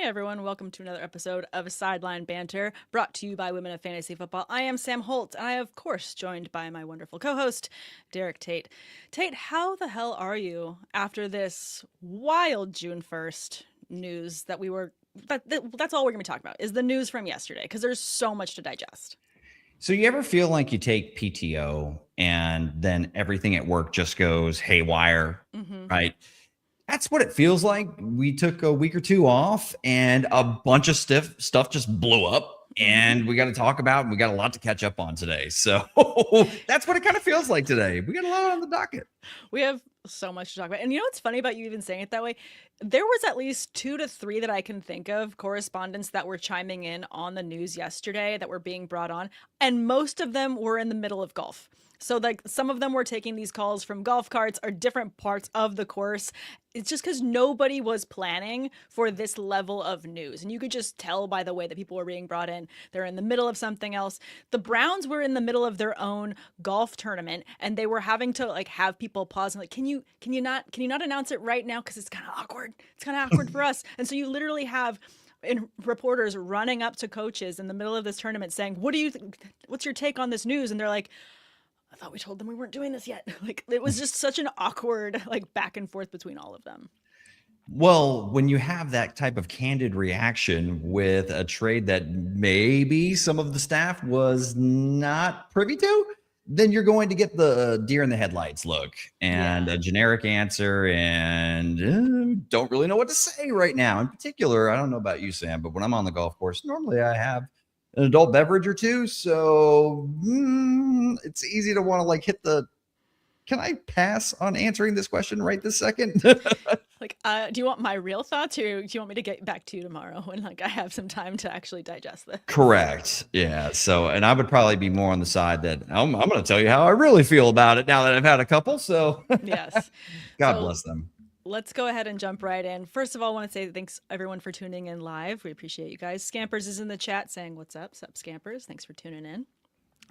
everyone, welcome to another episode of Sideline Banter, brought to you by Women of Fantasy Football. I am Sam Holt, and I am, of course, joined by my wonderful co-host, Derek Tate. Tate, how the hell are you after this wild June 1st news that we were... That's all we're going to be talking about, is the news from yesterday, because there's so much to digest. So you ever feel like you take PTO and then everything at work just goes haywire, right? That's what it feels like. We took a week or two off and a bunch of stuff just blew up, and we got to talk about, and we got a lot to catch up on today. So that's what it kind of feels like today. We got a lot on the docket. We have so much to talk about. And you know what's funny about you even saying it that way? There was at least 2 to 3 that I can think of, correspondents that were chiming in on the news yesterday that were being brought on. And most of them were in the middle of golf. So like some of them were taking these calls from golf carts or different parts of the course. It's just because nobody was planning for this level of news. And you could just tell by the way that people were being brought in. They're in the middle of something else. The Browns were in the middle of their own golf tournament, and they were having to like have people pause and like, can you not announce it right now? Because it's kind of awkward. It's kind of awkward for us. And so you literally have reporters running up to coaches in the middle of this tournament saying, what do you think? What's your take on this news? And they're like, I thought we told them we weren't doing this yet. Like, it was just such an awkward, like, back and forth between all of them. Well, when you have that type of candid reaction with a trade that maybe some of the staff was not privy to, then you're going to get the deer in the headlights look and a generic answer and don't really know what to say right now. In particular, I don't know about you, Sam, but when I'm on the golf course, normally I have an adult beverage or two. So it's easy to want to like hit the, can I pass on answering this question right this second? Like, do you want my real thoughts, or do you want me to get back to you tomorrow when like I have some time to actually digest this? Correct. Yeah. So, and I would probably be more on the side that I'm going to tell you how I really feel about it now that I've had a couple. So yes, God bless them. Let's go ahead and jump right in. First of all, I want to say thanks everyone for tuning in live. We appreciate you guys. Scampers is in the chat saying, what's up? Sup, Scampers? Thanks for tuning in.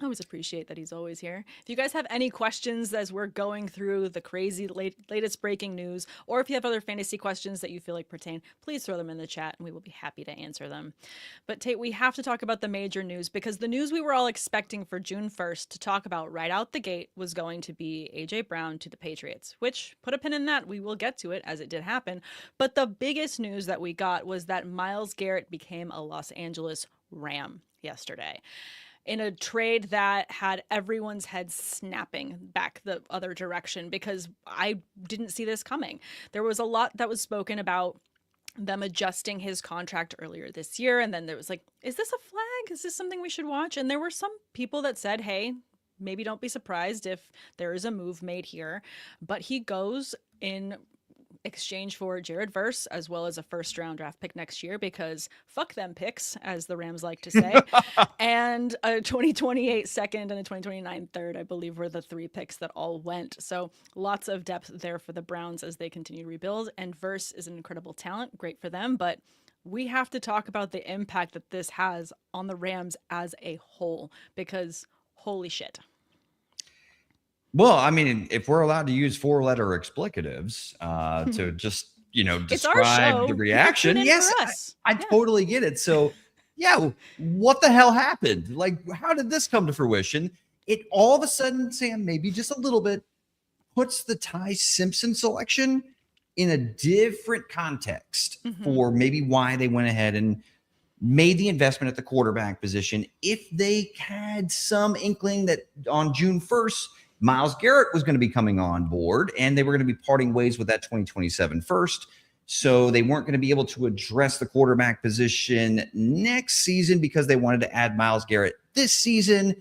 I always appreciate that he's always here. If you guys have any questions as we're going through the crazy latest breaking news, or if you have other fantasy questions that you feel like pertain, please throw them in the chat and we will be happy to answer them. But Tate, we have to talk about the major news, because the news we were all expecting for June 1st to talk about right out the gate was going to be A.J. Brown to the Patriots, which, put a pin in that, we will get to it as it did happen. But the biggest news that we got was that Myles Garrett became a Los Angeles Ram yesterday, in a trade that had everyone's head snapping back the other direction, because I didn't see this coming. There was a lot that was spoken about them adjusting his contract earlier this year, and then there was like, is this a flag? Is this something we should watch? And there were some people that said, hey, maybe don't be surprised if there is a move made here. But he goes in exchange for Jared Verse, as well as a first-round draft pick next year, because fuck them picks, as the Rams like to say, and a 2028 second and a 2029 third, I believe, were the 3 picks that all went. So lots of depth there for the Browns as they continue to rebuild, and Verse is an incredible talent, great for them, but we have to talk about the impact that this has on the Rams as a whole, because holy shit. Well, I mean, if we're allowed to use 4-letter explicatives to just, describe the reaction, yes, I totally get it. So, yeah, what the hell happened? Like, how did this come to fruition? It all of a sudden, Sam, maybe just a little bit, puts the Ty Simpson selection in a different context for maybe why they went ahead and made the investment at the quarterback position. If they had some inkling that on June 1st, Myles Garrett was going to be coming on board and they were going to be parting ways with that 2027 first. So they weren't going to be able to address the quarterback position next season because they wanted to add Myles Garrett this season.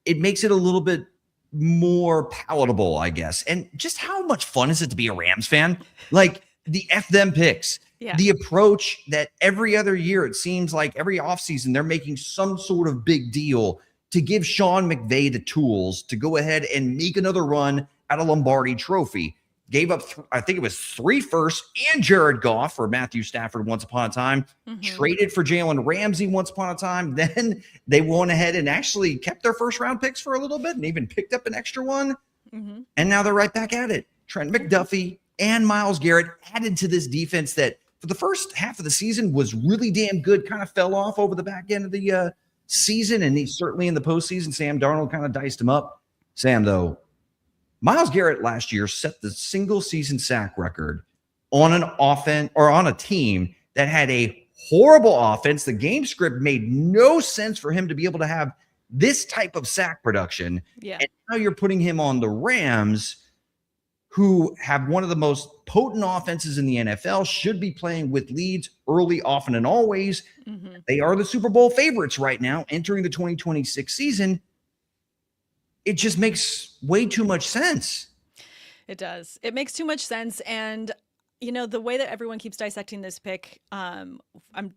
It makes it a little bit more palatable, I guess. And just how much fun is it to be a Rams fan? Like the F them picks, the approach that every other year, it seems like every offseason, they're making some sort of big deal to give Sean McVay the tools to go ahead and make another run at a Lombardi trophy. Gave up, I think it was 3 firsts and Jared Goff for Matthew Stafford once upon a time. Traded for Jalen Ramsey once upon a time. Then they went ahead and actually kept their first-round picks for a little bit and even picked up an extra one. And now they're right back at it. Trent McDuffie and Myles Garrett added to this defense that for the first half of the season was really damn good, kind of fell off over the back end of the season, and he's certainly in the postseason. Sam Darnold kind of diced him up. Sam, though, Myles Garrett last year set the single season sack record on an offense or on a team that had a horrible offense. The game script made no sense for him to be able to have this type of sack production. Yeah. And now you're putting him on the Rams, who have one of the most potent offenses in the NFL, should be playing with leads early, often, and always. Mm-hmm. They are the Super Bowl favorites right now, entering the 2026 season. It just makes way too much sense. It does. It makes too much sense. And you know, the way that everyone keeps dissecting this pick, I'm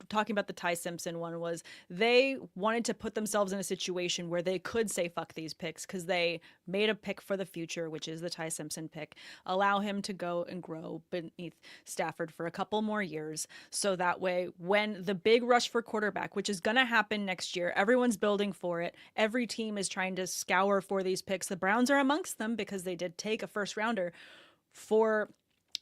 talking about the Ty Simpson one, was they wanted to put themselves in a situation where they could say, fuck these picks, because they made a pick for the future, which is the Ty Simpson pick, allow him to go and grow beneath Stafford for a couple more years. So that way, when the big rush for quarterback, which is going to happen next year, everyone's building for it. Every team is trying to scour for these picks. The Browns are amongst them because they did take a first rounder for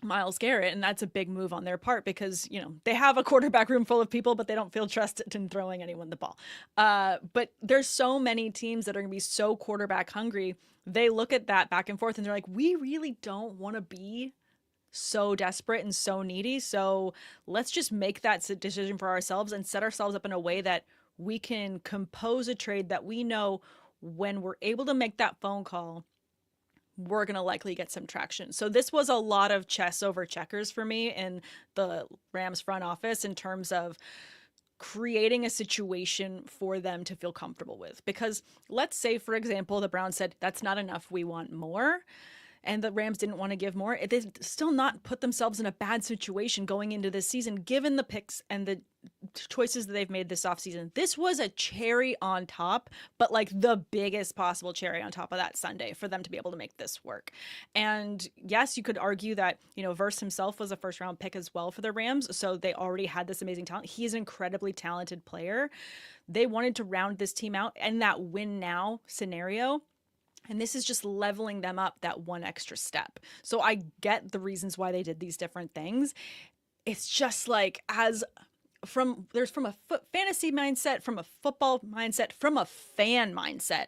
Myles Garrett, and that's a big move on their part because, you know, they have a quarterback room full of people, but they don't feel trusted in throwing anyone the ball. But there's so many teams that are going to be so quarterback hungry. They look at that back and forth and they're like, we really don't want to be so desperate and so needy. So let's just make that decision for ourselves and set ourselves up in a way that we can compose a trade that we know when we're able to make that phone call, we're going to likely get some traction. So this was a lot of chess over checkers for me in the Rams front office in terms of creating a situation for them to feel comfortable with. Because let's say, for example, the Browns said, that's not enough, we want more. And the Rams didn't want to give more. They still not put themselves in a bad situation going into this season, given the picks and the choices that they've made this offseason. This was a cherry on top, but like the biggest possible cherry on top of that sundae for them to be able to make this work. And yes, you could argue that, you know, Verse himself was a first round pick as well for the Rams. So they already had this amazing talent. He's an incredibly talented player. They wanted to round this team out in that win now scenario. And this is just leveling them up that one extra step. So I get the reasons why they did these different things. It's just like there's from a fantasy mindset, from a football mindset, from a fan mindset.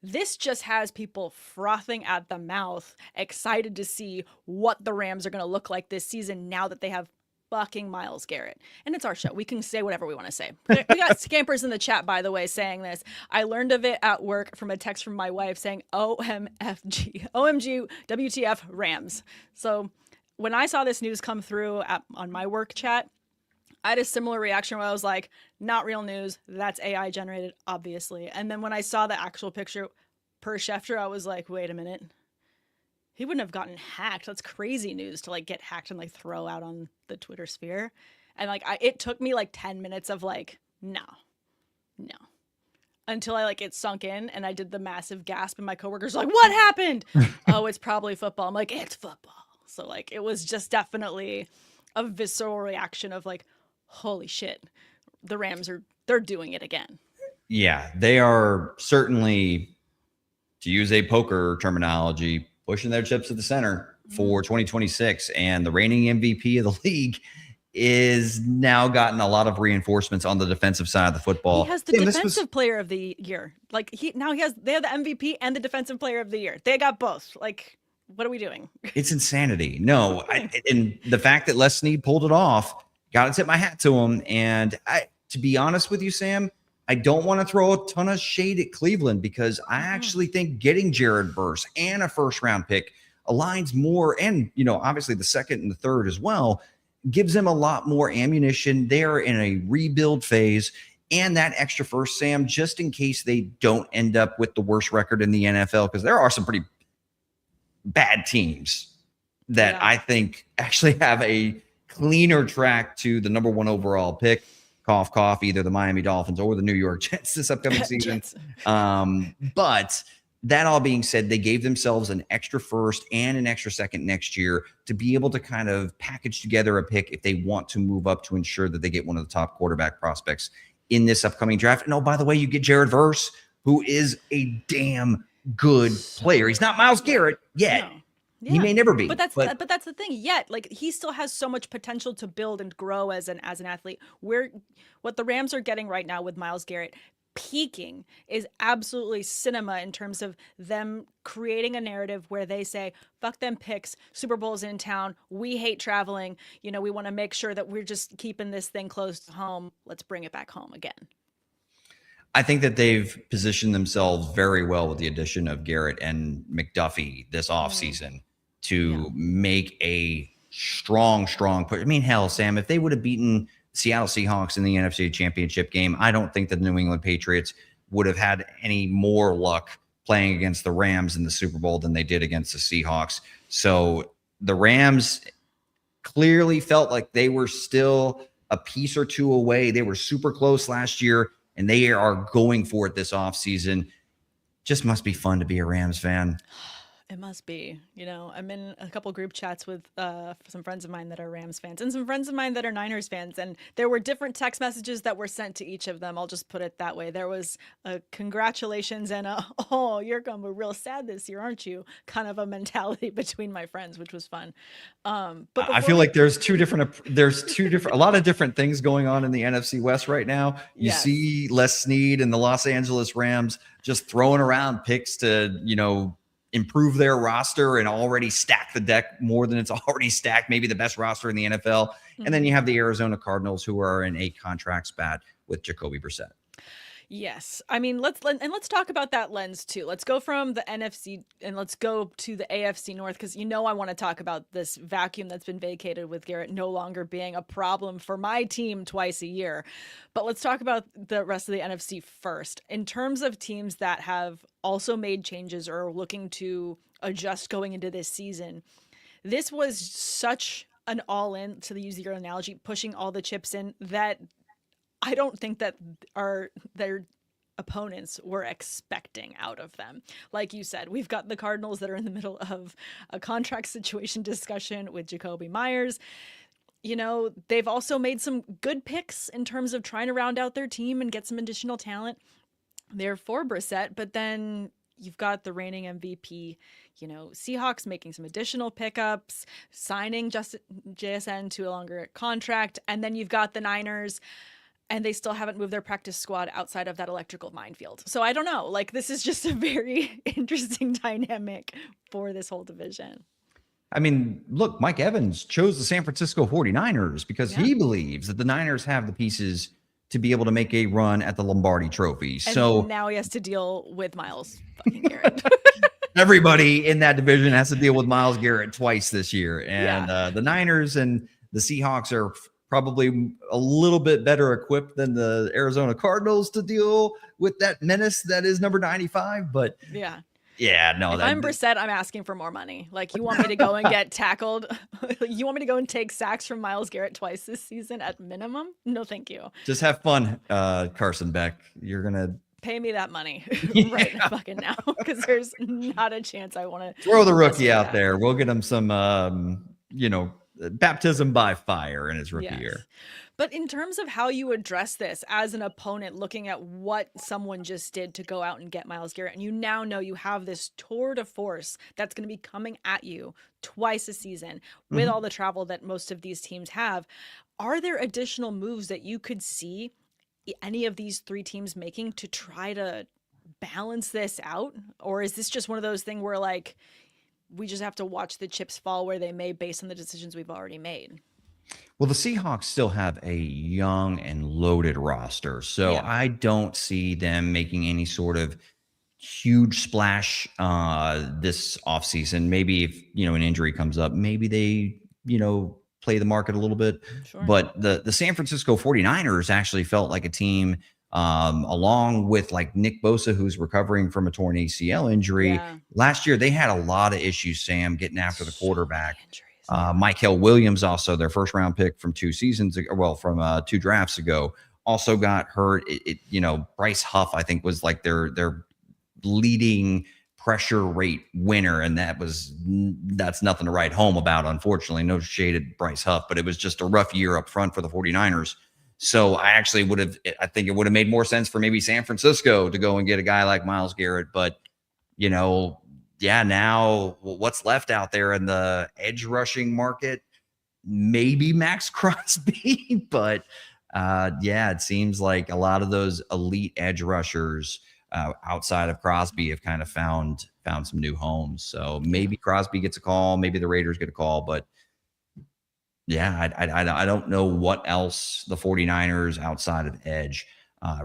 This just has people frothing at the mouth, excited to see what the Rams are going to look like this season now that they have fucking Myles Garrett. And it's our show. We can say whatever we want to say. We got scampers in the chat, by the way, saying this. I learned of it at work from a text from my wife saying OMFG, WTF Rams. So when I saw this news come through on my work chat, I had a similar reaction where I was like, not real news. That's AI generated, obviously. And then when I saw the actual picture per Schefter, I was like, wait a minute. He wouldn't have gotten hacked. That's crazy news to like get hacked and like throw out on the Twitter sphere. And like, it took me like 10 minutes of like, no, until I like it sunk in and I did the massive gasp and my coworkers were like, what happened? Oh, it's probably football. I'm like, it's football. So like, it was just definitely a visceral reaction of like, holy shit, the Rams they're doing it again. Yeah, they are certainly, to use a poker terminology, pushing their chips to the center for 2026. And the reigning MVP of the league is now gotten a lot of reinforcements on the defensive side of the football. He has the defensive player of the year. Like they have the MVP and the defensive player of the year. They got both. Like, what are we doing? It's insanity. No, and the fact that Les Snead pulled it off, got to tip my hat to him. And to be honest with you, Sam, I don't want to throw a ton of shade at Cleveland because I actually think getting Jared Verse and a first round pick aligns more, and, you know, obviously the second and the third as well, gives them a lot more ammunition. They're in a rebuild phase, and that extra first, Sam, just in case they don't end up with the worst record in the NFL, because there are some pretty bad teams that I think actually have a cleaner track to the number one overall pick. Cough, cough, either the Miami Dolphins or the New York Jets this upcoming season. But that all being said, they gave themselves an extra first and an extra second next year to be able to kind of package together a pick if they want to move up to ensure that they get one of the top quarterback prospects in this upcoming draft. And oh, by the way, you get Jared Verse, who is a damn good player. He's not Myles Garrett yet, He may never be. But that's the thing. Yet, like, he still has so much potential to build and grow as an athlete. What the Rams are getting right now with Myles Garrett peaking is absolutely cinema in terms of them creating a narrative where they say, fuck them picks, Super Bowl's in town, we hate traveling, we want to make sure that we're just keeping this thing close to home. Let's bring it back home again. I think that they've positioned themselves very well with the addition of Garrett and McDuffie this offseason to make a strong push. I mean, hell, Sam, if they would have beaten Seattle Seahawks in the NFC Championship game, I don't think that the New England Patriots would have had any more luck playing against the Rams in the Super Bowl than they did against the Seahawks. So the Rams clearly felt like they were still a piece or two away. They were super close last year, and they are going for it this offseason. Just must be fun to be a Rams fan. It must be. I'm in a couple group chats with some friends of mine that are Rams fans and some friends of mine that are Niners fans. And there were different text messages that were sent to each of them. I'll just put it that way. There was a congratulations and a, oh, you're going to be real sad this year, aren't you? Kind of a mentality between my friends, which was fun. But I feel like there's a lot of different things going on in the NFC West right now. You see Les Snead and the Los Angeles Rams just throwing around picks to, improve their roster and already stack the deck more than it's already stacked, maybe the best roster in the NFL. Mm-hmm. And then you have the Arizona Cardinals, who are in a contract spat with Jacoby Brissett. Yes. I mean, let's talk about that lens too. Let's go from the NFC and let's go to the AFC North, because I want to talk about this vacuum that's been vacated with Garrett no longer being a problem for my team twice a year. But let's talk about the rest of the NFC first. In terms of teams that have also made changes or are looking to adjust going into this season, this was such an all-in, to use your analogy, pushing all the chips in, that I don't think that their opponents were expecting out of them. Like you said, we've got the Cardinals that are in the middle of a contract situation discussion with Jacoby Myers. They've also made some good picks in terms of trying to round out their team and get some additional talent. They're for Brissett, but then you've got the reigning MVP, Seahawks making some additional pickups, signing JSN to a longer contract, and then you've got the Niners, and they still haven't moved their practice squad outside of that electrical minefield. So I don't know. Like, this is just a very interesting dynamic for this whole division. I mean, look, Mike Evans chose the San Francisco 49ers because he believes that the Niners have the pieces to be able to make a run at the Lombardi Trophy. And so now he has to deal with Myles fucking Garrett. Everybody in that division has to deal with Myles Garrett twice this year. And the Niners and the Seahawks are probably a little bit better equipped than the Arizona Cardinals to deal with that menace that is number 95. But if I'm Brissett, I'm asking for more money. Like, you want me to go and get tackled? You want me to go and take sacks from Myles Garrett twice this season at minimum? No, thank you. Just have fun, Carson Beck. You're going to pay me that money right fucking now, because there's not a chance I want to throw the rookie out there. We'll get him some, baptism by fire in his rookie year. But in terms of how you address this as an opponent, looking at what someone just did to go out and get Myles Garrett, and you now know you have this tour de force that's going to be coming at you twice a season with all the travel that most of these teams have, are there additional moves that you could see any of these three teams making to try to balance this out? Or is this just one of those things where, like, we just have to watch the chips fall where they may based on the decisions we've already made? Well, the Seahawks still have a young and loaded roster, so I don't see them making any sort of huge splash this offseason. Maybe if, an injury comes up, maybe they, play the market a little bit. Sure. But the San Francisco 49ers actually felt like a team, along with like Nick Bosa, who's recovering from a torn ACL injury. Last year, they had a lot of issues, Sam, getting after the quarterback. Mykel Williams, also their first round pick from 2 seasons ago, from 2 drafts ago, also got hurt. Bryce Huff, I think, was like their leading pressure rate winner. And that's nothing to write home about, unfortunately. No shade at Bryce Huff, but it was just a rough year up front for the 49ers. So I think it would have made more sense for maybe San Francisco to go and get a guy like Myles Garrett. But, yeah, now what's left out there in the edge rushing market? Maybe Max Crosby, but yeah, it seems like a lot of those elite edge rushers outside of Crosby have kind of found some new homes. So maybe Crosby gets a call, maybe the Raiders get a call, but yeah, I don't know what else the 49ers outside of edge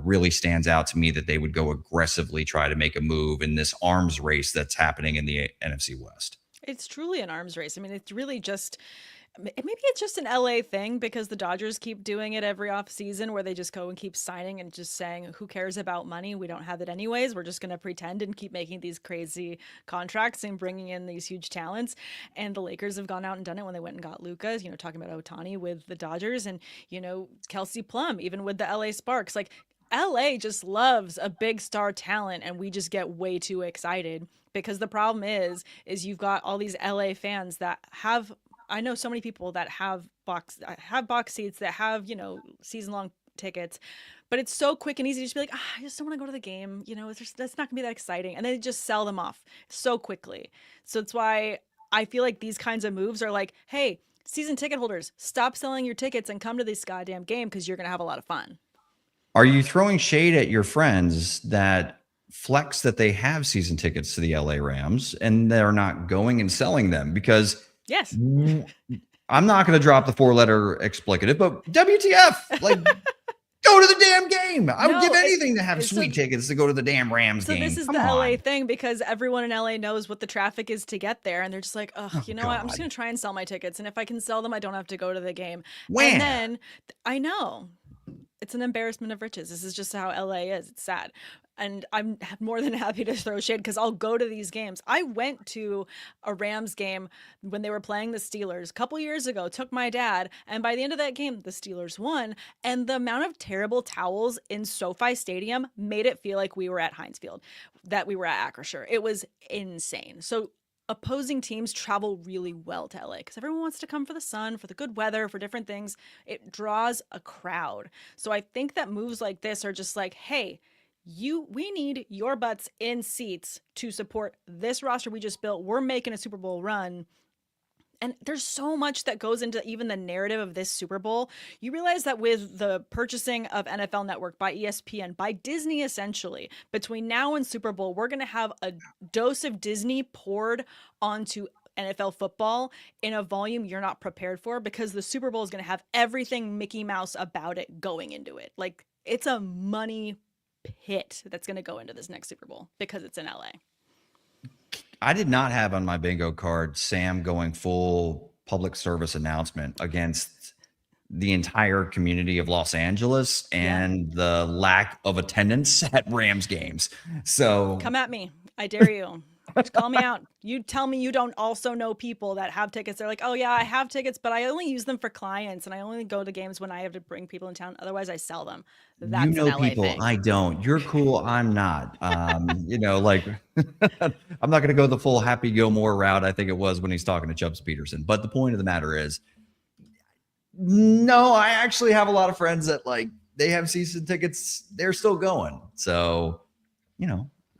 really stands out to me that they would go aggressively try to make a move in this arms race that's happening in the NFC West. It's truly an arms race. I mean, it's really just, maybe it's just an LA thing because the Dodgers keep doing it every offseason where they just go and keep signing and just saying, who cares about money? We don't have it anyways. We're just going to pretend and keep making these crazy contracts and bringing in these huge talents. And the Lakers have gone out and done it when they went and got Luka, talking about Ohtani with the Dodgers and, Kelsey Plum, even with the LA Sparks. Like, LA just loves a big star talent and we just get way too excited because the problem is you've got all these LA fans that have, I know so many people that have box seats, that have, season-long tickets, but it's so quick and easy to just be like, I just don't want to go to the game. That's not gonna be that exciting. And then they just sell them off so quickly. So it's why I feel like these kinds of moves are like, hey, season ticket holders, stop selling your tickets and come to this goddamn game because you're going to have a lot of fun. Are you throwing shade at your friends that flex that they have season tickets to the LA Rams and they're not going and selling them? Because yes, I'm not going to drop the 4-letter explicative, but WTF, like go to the damn game. I would give anything to have sweet tickets to go to the damn Rams game. So this is the LA thing because everyone in LA knows what the traffic is to get there. And they're just like, what? I'm just going to try and sell my tickets. And if I can sell them, I don't have to go to the game. And then I know. It's an embarrassment of riches. This is just how LA is. It's sad. And I'm more than happy to throw shade because I'll go to these games. I went to a Rams game when they were playing the Steelers a couple years ago, took my dad, and by the end of that game, the Steelers won. And the amount of terrible towels in SoFi Stadium made it feel like we were at Heinz Field, that we were at Acrisure. It was insane. So opposing teams travel really well to LA because everyone wants to come for the sun, for the good weather, for different things. It draws a crowd. So I think that moves like this are just like, hey, we need your butts in seats to support this roster we just built. We're making a Super Bowl run. And there's so much that goes into even the narrative of this Super Bowl. You realize that with the purchasing of NFL Network by ESPN, by Disney essentially, between now and Super Bowl, we're going to have a dose of Disney poured onto NFL football in a volume you're not prepared for because the Super Bowl is going to have everything Mickey Mouse about it going into it. Like, it's a money pit that's going to go into this next Super Bowl because it's in LA. I did not have on my bingo card Sam going full public service announcement against the entire community of Los Angeles and the lack of attendance at Rams games. So come at me. I dare you. Just call me out. You tell me you don't also know people that have tickets. They're like, oh yeah, I have tickets, but I only use them for clients and I only go to games when I have to bring people in town. Otherwise I sell them. That's an LA people thing. I don't. You're cool. I'm not. Like I'm not going to go the full Happy Gilmore route. I think it was when he's talking to Chubbs Peterson. But the point of the matter is, no, I actually have a lot of friends that like they have season tickets. They're still going. So,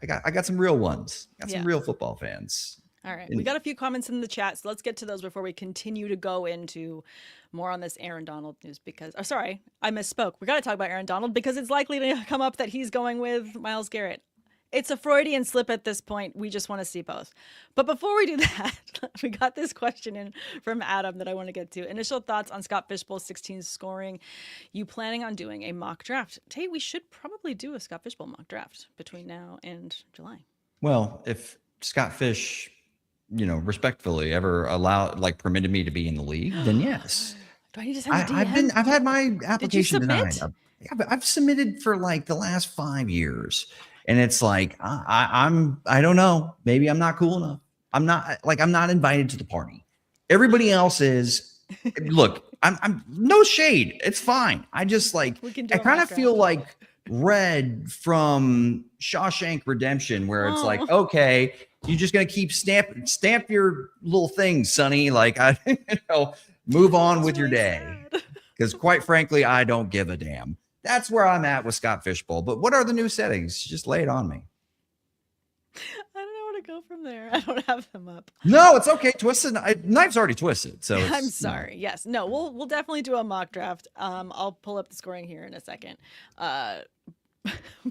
I got some real ones. Got some real football fans. All right. We got a few comments in the chat, so let's get to those before we continue to go into more on this Aaron Donald news because, sorry, I misspoke. We got to talk about Aaron Donald because it's likely to come up that he's going with Myles Garrett. It's a Freudian slip at this point. We just want to see both. But before we do that, we got this question in from Adam that I want to get to. Initial thoughts on Scott Fishbowl 16 scoring. You planning on doing a mock draft? Tate, we should probably do a Scott Fishbowl mock draft between now and July. Well, if Scott Fish, respectfully ever permitted me to be in the league, then yes. Do I need to send a DM? I've had my application denied. I've submitted for like the last 5 years. And it's like, I don't know. Maybe I'm not cool enough. I'm not invited to the party. Everybody else is. Look, I'm no shade. It's fine. I just I kind of feel like Red from Shawshank Redemption, where it's like, okay, you're just going to keep stamp your little things, Sonny. Like, move on with your day. Because quite frankly, I don't give a damn. That's where I'm at with Scott Fishbowl. But what are the new settings? Just lay it on me. I don't know what to go from there? I don't have them up. No, it's okay. Twisted knife's already twisted. So I'm sorry. Yes. No, we'll definitely do a mock draft. I'll pull up the scoring here in a second.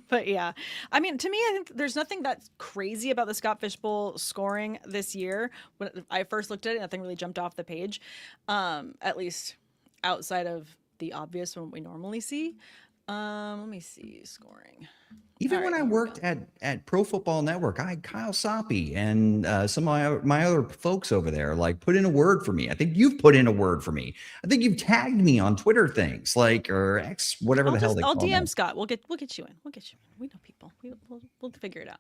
But yeah, I mean, to me, I think there's nothing that's crazy about the Scott Fish Bowl scoring this year. When I first looked at it, nothing really jumped off the page, at least outside of the obvious one we normally see. Let me see scoring. Even when I worked at Pro Football Network, I had Kyle Soppe and some of my other folks over there like put in a word for me. I think you've put in a word for me. I think you've tagged me on Twitter things like or X, whatever the hell they call it. I'll DM Scott. We'll get you in. We'll get you in. We know people. We'll figure it out.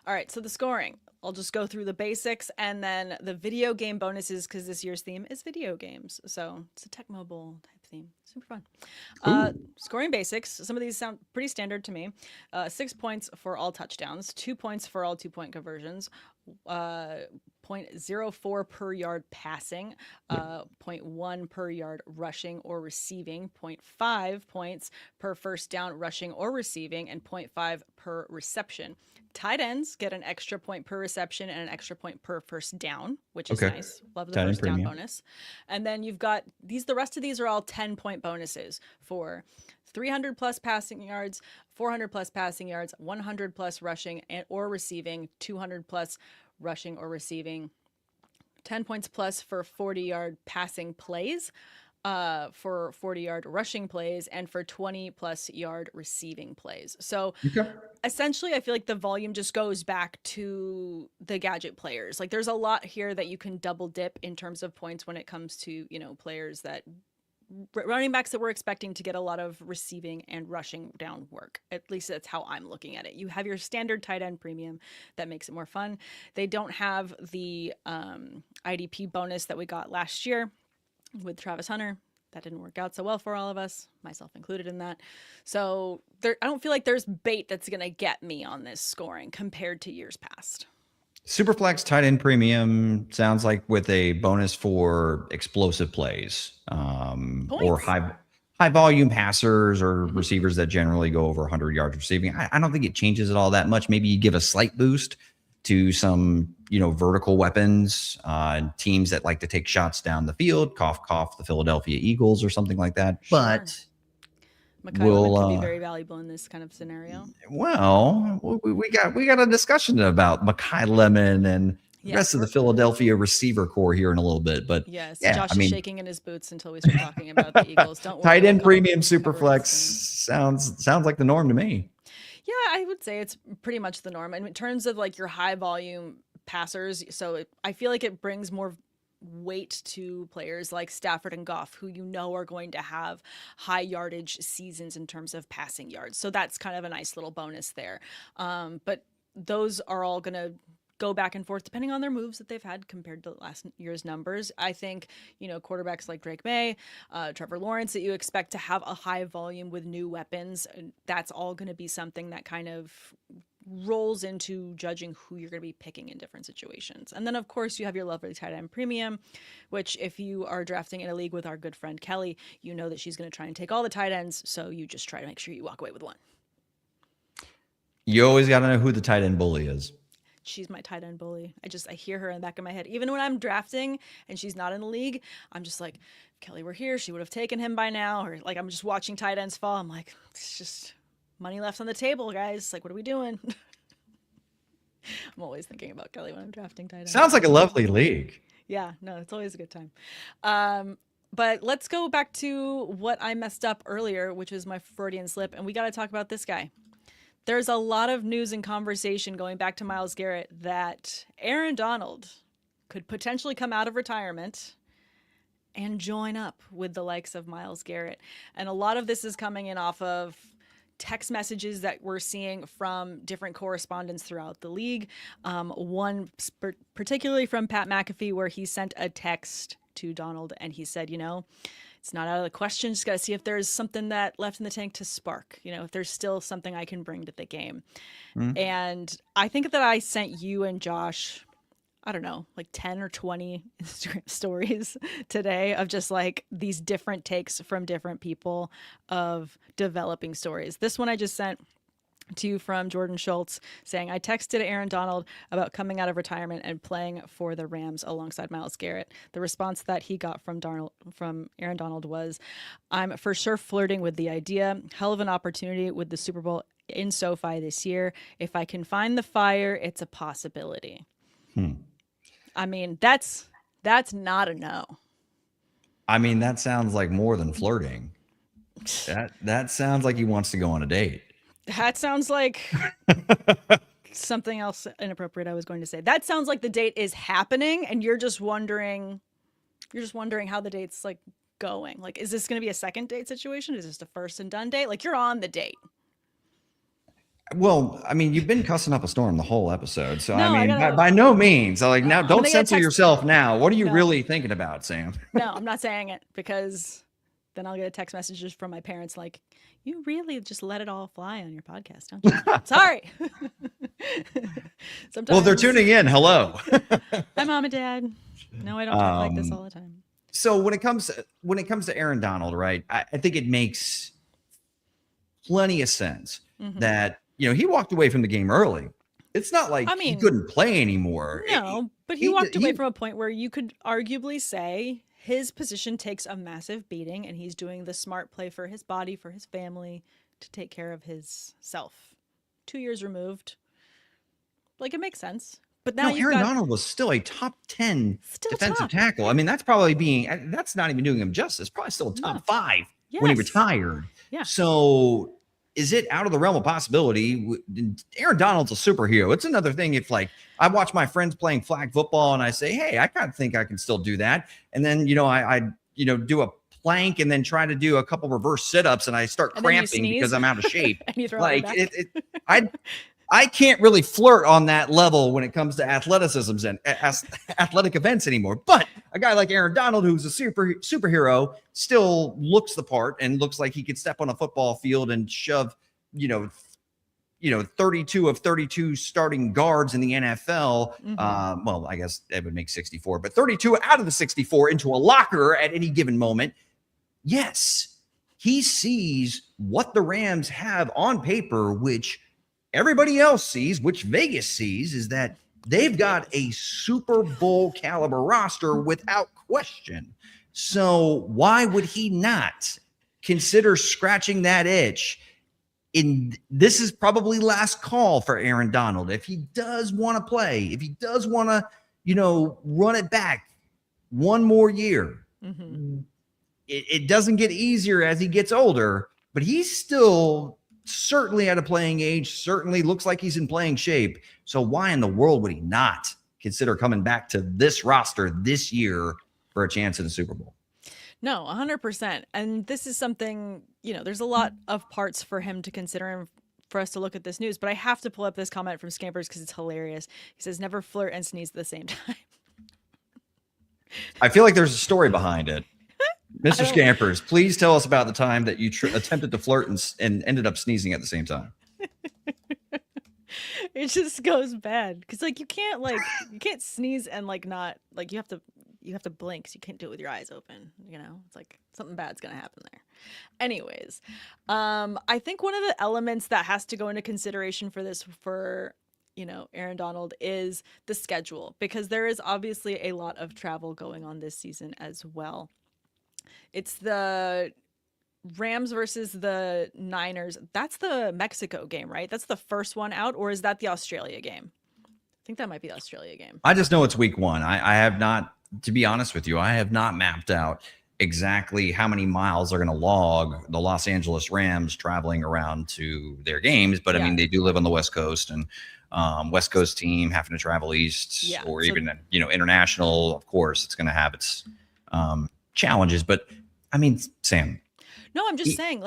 All right. So the scoring. I'll just go through the basics and then the video game bonuses because this year's theme is video games. So it's a Tech Mobile type theme. Super fun. Scoring basics. Some of these sound pretty standard to me. 6 points for all touchdowns, 2 points for all 2-point conversions, 0.04 per yard passing, 0.1 per yard rushing or receiving, 0.5 points per first down rushing or receiving, and 0.5 per reception. Tight ends get an extra point per reception and an extra point per first down, which is nice. Love the first down bonus. And then you've got the rest of these are all 10-point bonuses for 300 plus passing yards, 400 plus passing yards, 100 plus rushing or receiving, 200 plus rushing or receiving, 10 points plus for 40-yard passing plays, for 40-yard rushing plays, and for 20-plus yard receiving plays. So essentially, I feel like the volume just goes back to the gadget players. Like there's a lot here that you can double dip in terms of points when it comes to, players that running backs that we're expecting to get a lot of receiving and rushing down work. At least that's how I'm looking at it. You have your standard tight end premium that makes it more fun. They don't have the IDP bonus that we got last year with Travis Hunter. That didn't work out so well for all of us, myself included in that. So I don't feel like there's bait that's going to get me on this scoring compared to years past. Superflex tight end premium sounds like with a bonus for explosive plays or high volume passers or receivers that generally go over 100 yards receiving. I don't think it changes it all that much. Maybe you give a slight boost to some, vertical weapons, teams that like to take shots down the field, cough, cough, the Philadelphia Eagles or something like that. Sure. But McKay could be very valuable in this kind of scenario. Well, we got a discussion about Mekhi Lemon and the rest of the Philadelphia receiver core here in a little bit. But Josh is shaking in his boots until we start talking about the Eagles. Don't worry. Tight end premium Superflex sounds like the norm to me. Yeah, I would say it's pretty much the norm. And in terms of like your high volume passers, so I feel like it brings more weight to players like Stafford and Goff, who are going to have high yardage seasons in terms of passing yards. So that's kind of a nice little bonus there. But those are all going to go back and forth depending on their moves that they've had compared to last year's numbers. I think, quarterbacks like Drake May, Trevor Lawrence, that you expect to have a high volume with new weapons, that's all going to be something that kind of rolls into judging who you're going to be picking in different situations. And then, of course, you have your lovely tight end premium, which if you are drafting in a league with our good friend Kelly, you know that she's going to try and take all the tight ends, so you just try to make sure you walk away with one. You always got to know who the tight end bully is. She's my tight end bully. I hear her in the back of my head. Even when I'm drafting and she's not in the league, I'm just like, if Kelly were here, she would have taken him by now. Or like, I'm just watching tight ends fall. I'm like, it's just money left on the table, guys. Like, what are we doing? I'm always thinking about Kelly when I'm drafting tight ends. Sounds like a lovely league. Yeah, no, it's always a good time. But let's go back to what I messed up earlier, which was my Freudian slip. And we got to talk about this guy. There's a lot of news and conversation going back to Myles Garrett that Aaron Donald could potentially come out of retirement and join up with the likes of Myles Garrett. And a lot of this is coming in off of text messages that we're seeing from different correspondents throughout the league. One particularly from Pat McAfee, where he sent a text to Donald and he said, it's not out of the question. Just got to see if there's something that left in the tank to spark, if there's still something I can bring to the game. Mm-hmm. And I think that I sent you and Josh, I don't know, like 10 or 20 Instagram stories today of just like these different takes from different people of developing stories. This one I just sent to you from Jordan Schultz saying, I texted Aaron Donald about coming out of retirement and playing for the Rams alongside Myles Garrett. The response that he got from Aaron Donald was, I'm for sure flirting with the idea. Hell of an opportunity with the Super Bowl in SoFi this year. If I can find the fire, it's a possibility. I mean, that's not a no. I mean, that sounds like more than flirting. That sounds like he wants to go on a date. That sounds like something else inappropriate I was going to say. That sounds like the date is happening and you're just wondering how the date's like going. Like, is this going to be a second date situation? Is this a first and done date? Like, you're on the date. Well, I mean, you've been cussing up a storm the whole episode. So, I mean, by no means. Like, now, don't censor yourself now. What are you really thinking about, Sam? No, I'm not saying it because then I'll get a text messages from my parents like, you really just let it all fly on your podcast, don't you? Sorry. Sometimes, well, they're tuning in. Hello. Hi, Mom and Dad. No, I don't talk like this all the time. So when it comes to Aaron Donald, right, I think it makes plenty of sense that, you know, he walked away from the game early. It's not like he couldn't play anymore. No, but he walked away from a point where you could arguably say his position takes a massive beating and he's doing the smart play for his body, for his family, to take care of his self. 2 years removed. Like, it makes sense. But now Aaron Donald was still a top 10 defensive tackle. I mean, that's not even doing him justice. Probably still a top 5 when he retired. Yeah. So is it out of the realm of possibility? Aaron Donald's a superhero. It's another thing if, like, I watch my friends playing flag football and I say, hey, I kind of think I can still do that. And then, you know, I do a plank and then try to do a couple reverse sit-ups and I start cramping because I'm out of shape. Like, I can't really flirt on that level when it comes to athleticism and athletic events anymore. But a guy like Aaron Donald, who's a superhero, still looks the part and looks like he could step on a football field and shove, 32 of 32 starting guards in the NFL. Well, I guess that would make 64, but 32 out of the 64 into a locker at any given moment. Yes, he sees what the Rams have on paper, which everybody else sees, which Vegas sees, is that they've got a Super Bowl caliber roster without question. So why would he not consider scratching that itch? This is probably last call for Aaron Donald. If he does want to play, if he does want to, run it back one more year, it doesn't get easier as he gets older, but he's still certainly at a playing age, certainly looks like he's in playing shape. So why in the world would he not consider coming back to this roster this year for a chance at a Super Bowl? No, 100%. And this is something, there's a lot of parts for him to consider and for us to look at this news, but I have to pull up this comment from Scampers because it's hilarious. He says, never flirt and sneeze at the same time. I feel like there's a story behind it. Mr. Scampers, please tell us about the time that you attempted to flirt and ended up sneezing at the same time. It just goes bad because you can't sneeze and not you have to blink, so you can't do it with your eyes open. It's like something bad's gonna happen there. Anyways, I think one of the elements that has to go into consideration for this for Aaron Donald is the schedule, because there is obviously a lot of travel going on this season as well. It's the Rams versus the Niners. That's the Mexico game, right? That's the first one out, or is that the Australia game? I think that might be the Australia game. I just know it's week 1. I have not, to be honest with you, I have not mapped out exactly how many miles are going to log the Los Angeles Rams traveling around to their games. But I mean, they do live on the West Coast, and West Coast team having to travel east or even, international, of course, it's going to have its challenges. But I mean, Sam. No, I'm just saying,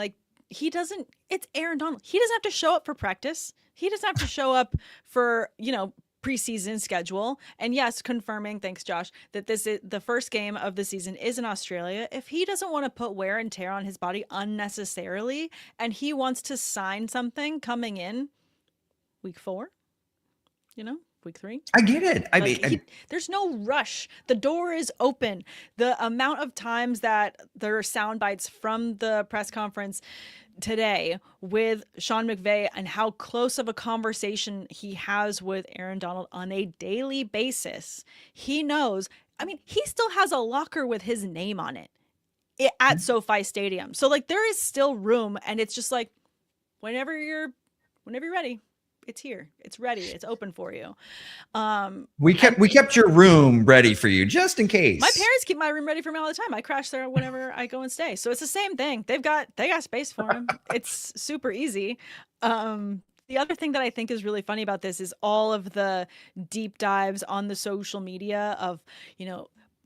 it's Aaron Donald. He doesn't have to show up for practice. He doesn't have to show up for, preseason schedule. And yes, confirming, thanks Josh, that this is the first game of the season is in Australia. If he doesn't want to put wear and tear on his body unnecessarily, and he wants to sign something coming in week 4, week 3. I get it. I mean, there's no rush. The door is open. The amount of times that there are sound bites from the press conference today with Sean McVay and how close of a conversation he has with Aaron Donald on a daily basis. He knows, I mean, he still has a locker with his name on it at SoFi Stadium. So like there is still room, and it's just like whenever you're ready, it's here. It's ready. It's open for you. We kept your room ready for you just in case. My parents keep my room ready for me all the time. I crash there whenever I go and stay. So it's the same thing. They got space for him. It's super easy. The other thing that I think is really funny about this is all of the deep dives on the social media of,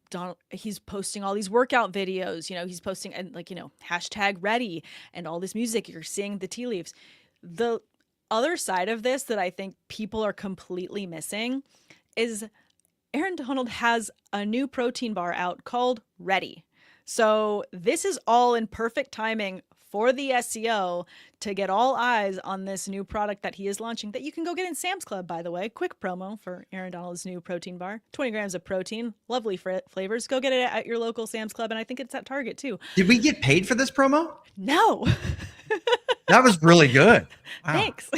Donald, he's posting all these workout videos, he's posting and #ready and all this music. You're seeing the tea leaves. The other side of this that I think people are completely missing is Aaron Donald has a new protein bar out called Ready. So this is all in perfect timing for the SEO to get all eyes on this new product that he is launching that you can go get in Sam's Club, by the way. Quick promo for Aaron Donald's new protein bar. 20 grams of protein, lovely flavors. Go get it at your local Sam's Club, and I think it's at Target too. Did we get paid for this promo? No. That was really good. Wow. Thanks.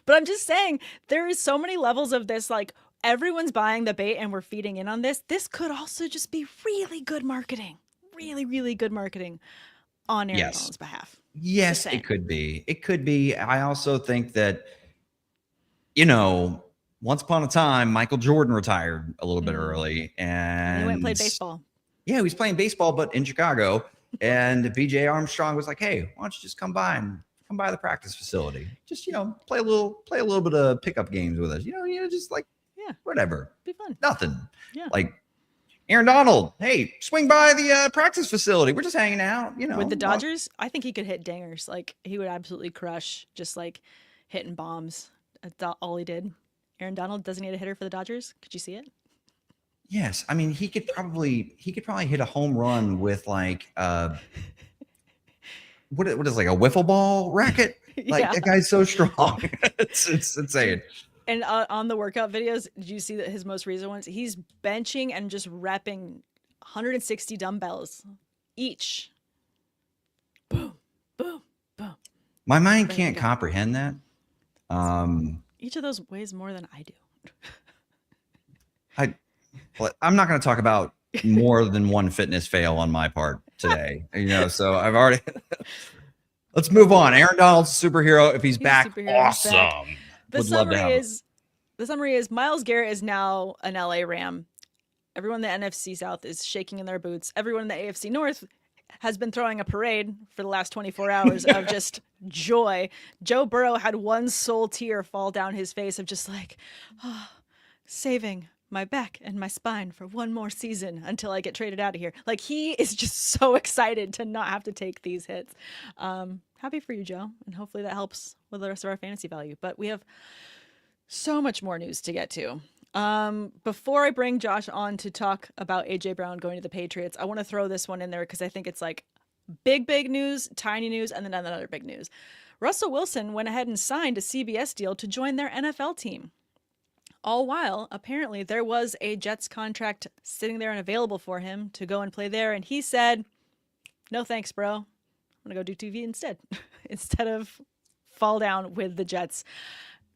But I'm just saying, there is so many levels of this, like everyone's buying the bait and we're feeding in on this. This could also just be really good marketing. Really, really good marketing on Aaron Donald's behalf. Yes, it could be. It could be. I also think that, once upon a time, Michael Jordan retired a little bit early. And he went and played baseball. Yeah, he was playing baseball, but in Chicago. And BJ Armstrong was like, "Hey, why don't you just come by the practice facility? Just play a little bit of pickup games with us. Just like whatever, be fun. Nothing. Yeah, like Aaron Donald. Hey, swing by the practice facility. We're just hanging out. With the Dodgers, I think he could hit dingers. Like he would absolutely crush, just like hitting bombs. That's all he did. Aaron Donald doesn't need a hitter for the Dodgers. Could you see it? Yes, I mean he could probably hit a home run with like what is like a wiffle ball racket? Like that guy's so strong. it's insane. And on the workout videos, did you see that his most recent ones? He's benching and just repping 160 dumbbells each. Boom, boom, boom. My mind can't comprehend that. Each of those weighs more than I do. I'm not going to talk about more than one fitness fail on my part today. So I've already. Let's move on. Aaron Donald's a superhero. If he's back, awesome. Back. The summary is Myles Garrett is now an LA Ram. Everyone in the NFC South is shaking in their boots. Everyone in the AFC North has been throwing a parade for the last 24 hours of just joy. Joe Burrow had one sole tear fall down his face of just like, saving my back and my spine for one more season until I get traded out of here. Like he is just so excited to not have to take these hits. Happy for you, Joe. And hopefully that helps with the rest of our fantasy value. But we have so much more news to get to. Before I bring Josh on to talk about AJ Brown going to the Patriots, I want to throw this one in there because I think it's like big news, tiny news, and then another big news. Russell Wilson went ahead and signed a CBS deal to join their NFL team. All while, apparently, there was a Jets contract sitting there and available for him to go and play there. And he said, no thanks, bro. I'm going to go do TV instead of fall down with the Jets.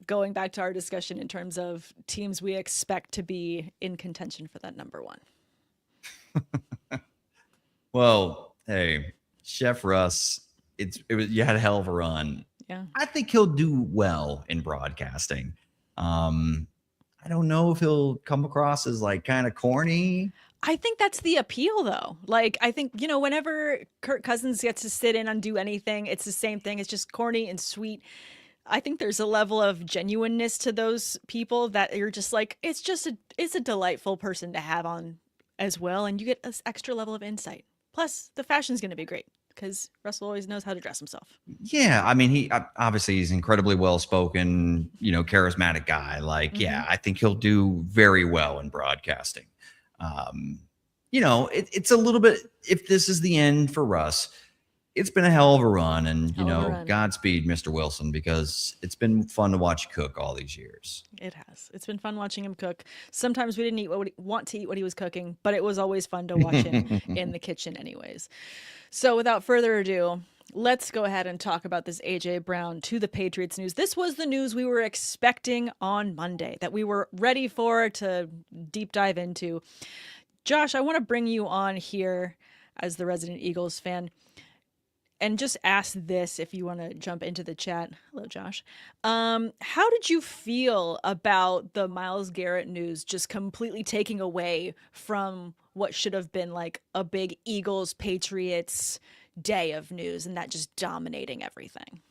Going back to our discussion in terms of teams we expect to be in contention for that number one. Well, hey, Chef Russ, you had a hell of a run. Yeah. I think he'll do well in broadcasting. I don't know if he'll come across as like kind of corny. I think that's the appeal though. Like, I think, whenever Kirk Cousins gets to sit in and do anything, it's the same thing. It's just corny and sweet. I think there's a level of genuineness to those people that you're just like, it's a delightful person to have on as well. And you get this extra level of insight. Plus the fashion's going to be great because Russell always knows how to dress himself. Yeah. I mean, he's incredibly well-spoken, charismatic guy. Like, yeah, I think he'll do very well in broadcasting. It's a little bit, if this is the end for Russ, it's been a hell of a run, and Godspeed, Mr. Wilson, because it's been fun to watch you cook all these years. It has. It's been fun watching him cook. Sometimes we didn't want to eat what he was cooking, but it was always fun to watch him in the kitchen anyways. So without further ado, let's go ahead and talk about this A.J. Brown to the Patriots news. This was the news we were expecting on Monday, that we were ready for to deep dive into. Josh, I want to bring you on here as the resident Eagles fan and just ask this, if you want to jump into the chat. Hello, Josh. How did you feel about the Myles Garrett news just completely taking away from what should have been like a big Eagles Patriots day of news and that just dominating everything?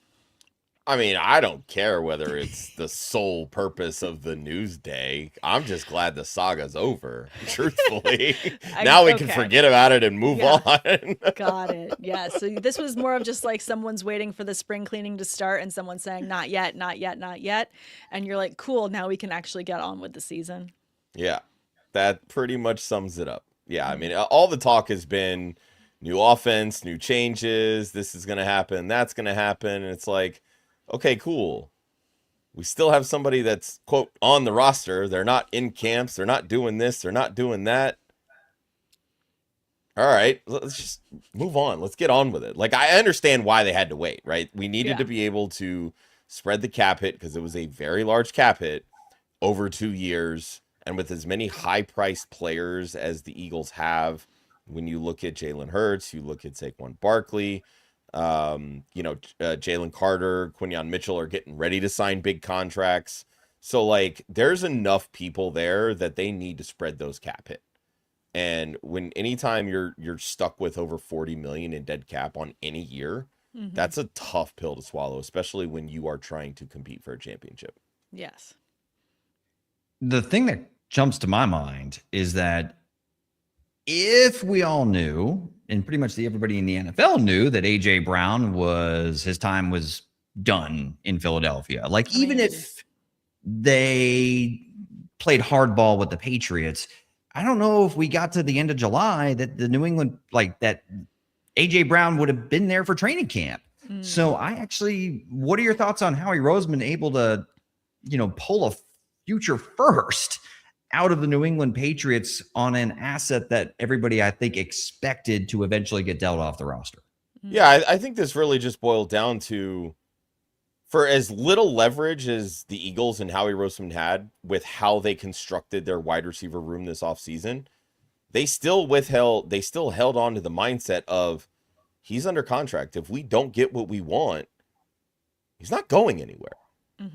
I mean, I don't care whether it's the sole purpose of the news day. I'm just glad the saga's over, truthfully. Now we can forget about it and move on. Got it. Yeah. So this was more of just like someone's waiting for the spring cleaning to start and someone saying, not yet, not yet, not yet. And you're like, cool, now we can actually get on with the season. Yeah, that pretty much sums it up. Yeah, I mean, all the talk has been new offense, new changes. This is going to happen. That's going to happen. And it's like, okay, cool. We still have somebody that's, quote, on the roster. They're not in camps. They're not doing this. They're not doing that. All right, let's just move on. Let's get on with it. Like, I understand why they had to wait, right? We needed to be able to spread the cap hit because it was a very large cap hit over 2 years. And with as many high-priced players as the Eagles have, when you look at Jalen Hurts, you look at Saquon Barkley, Jalen Carter, Quinyon Mitchell are getting ready to sign big contracts. So, like, there's enough people there that they need to spread those cap hit. And anytime you're stuck with over 40 million in dead cap on any year, that's a tough pill to swallow, especially when you are trying to compete for a championship. Yes. The thing that jumps to my mind is that if we all knew, and pretty much everybody in the NFL knew, that A.J. Brown his time was done in Philadelphia. Like, even if they played hardball with the Patriots, I don't know if we got to the end of July that the New England, like, that A.J. Brown would have been there for training camp. So what are your thoughts on Howie Roseman able to, pull a future first out of the New England Patriots on an asset that everybody, I think, expected to eventually get dealt off the roster? Yeah, I think this really just boiled down to, for as little leverage as the Eagles and Howie Roseman had with how they constructed their wide receiver room this offseason, they still held on to the mindset of, he's under contract. If we don't get what we want, he's not going anywhere.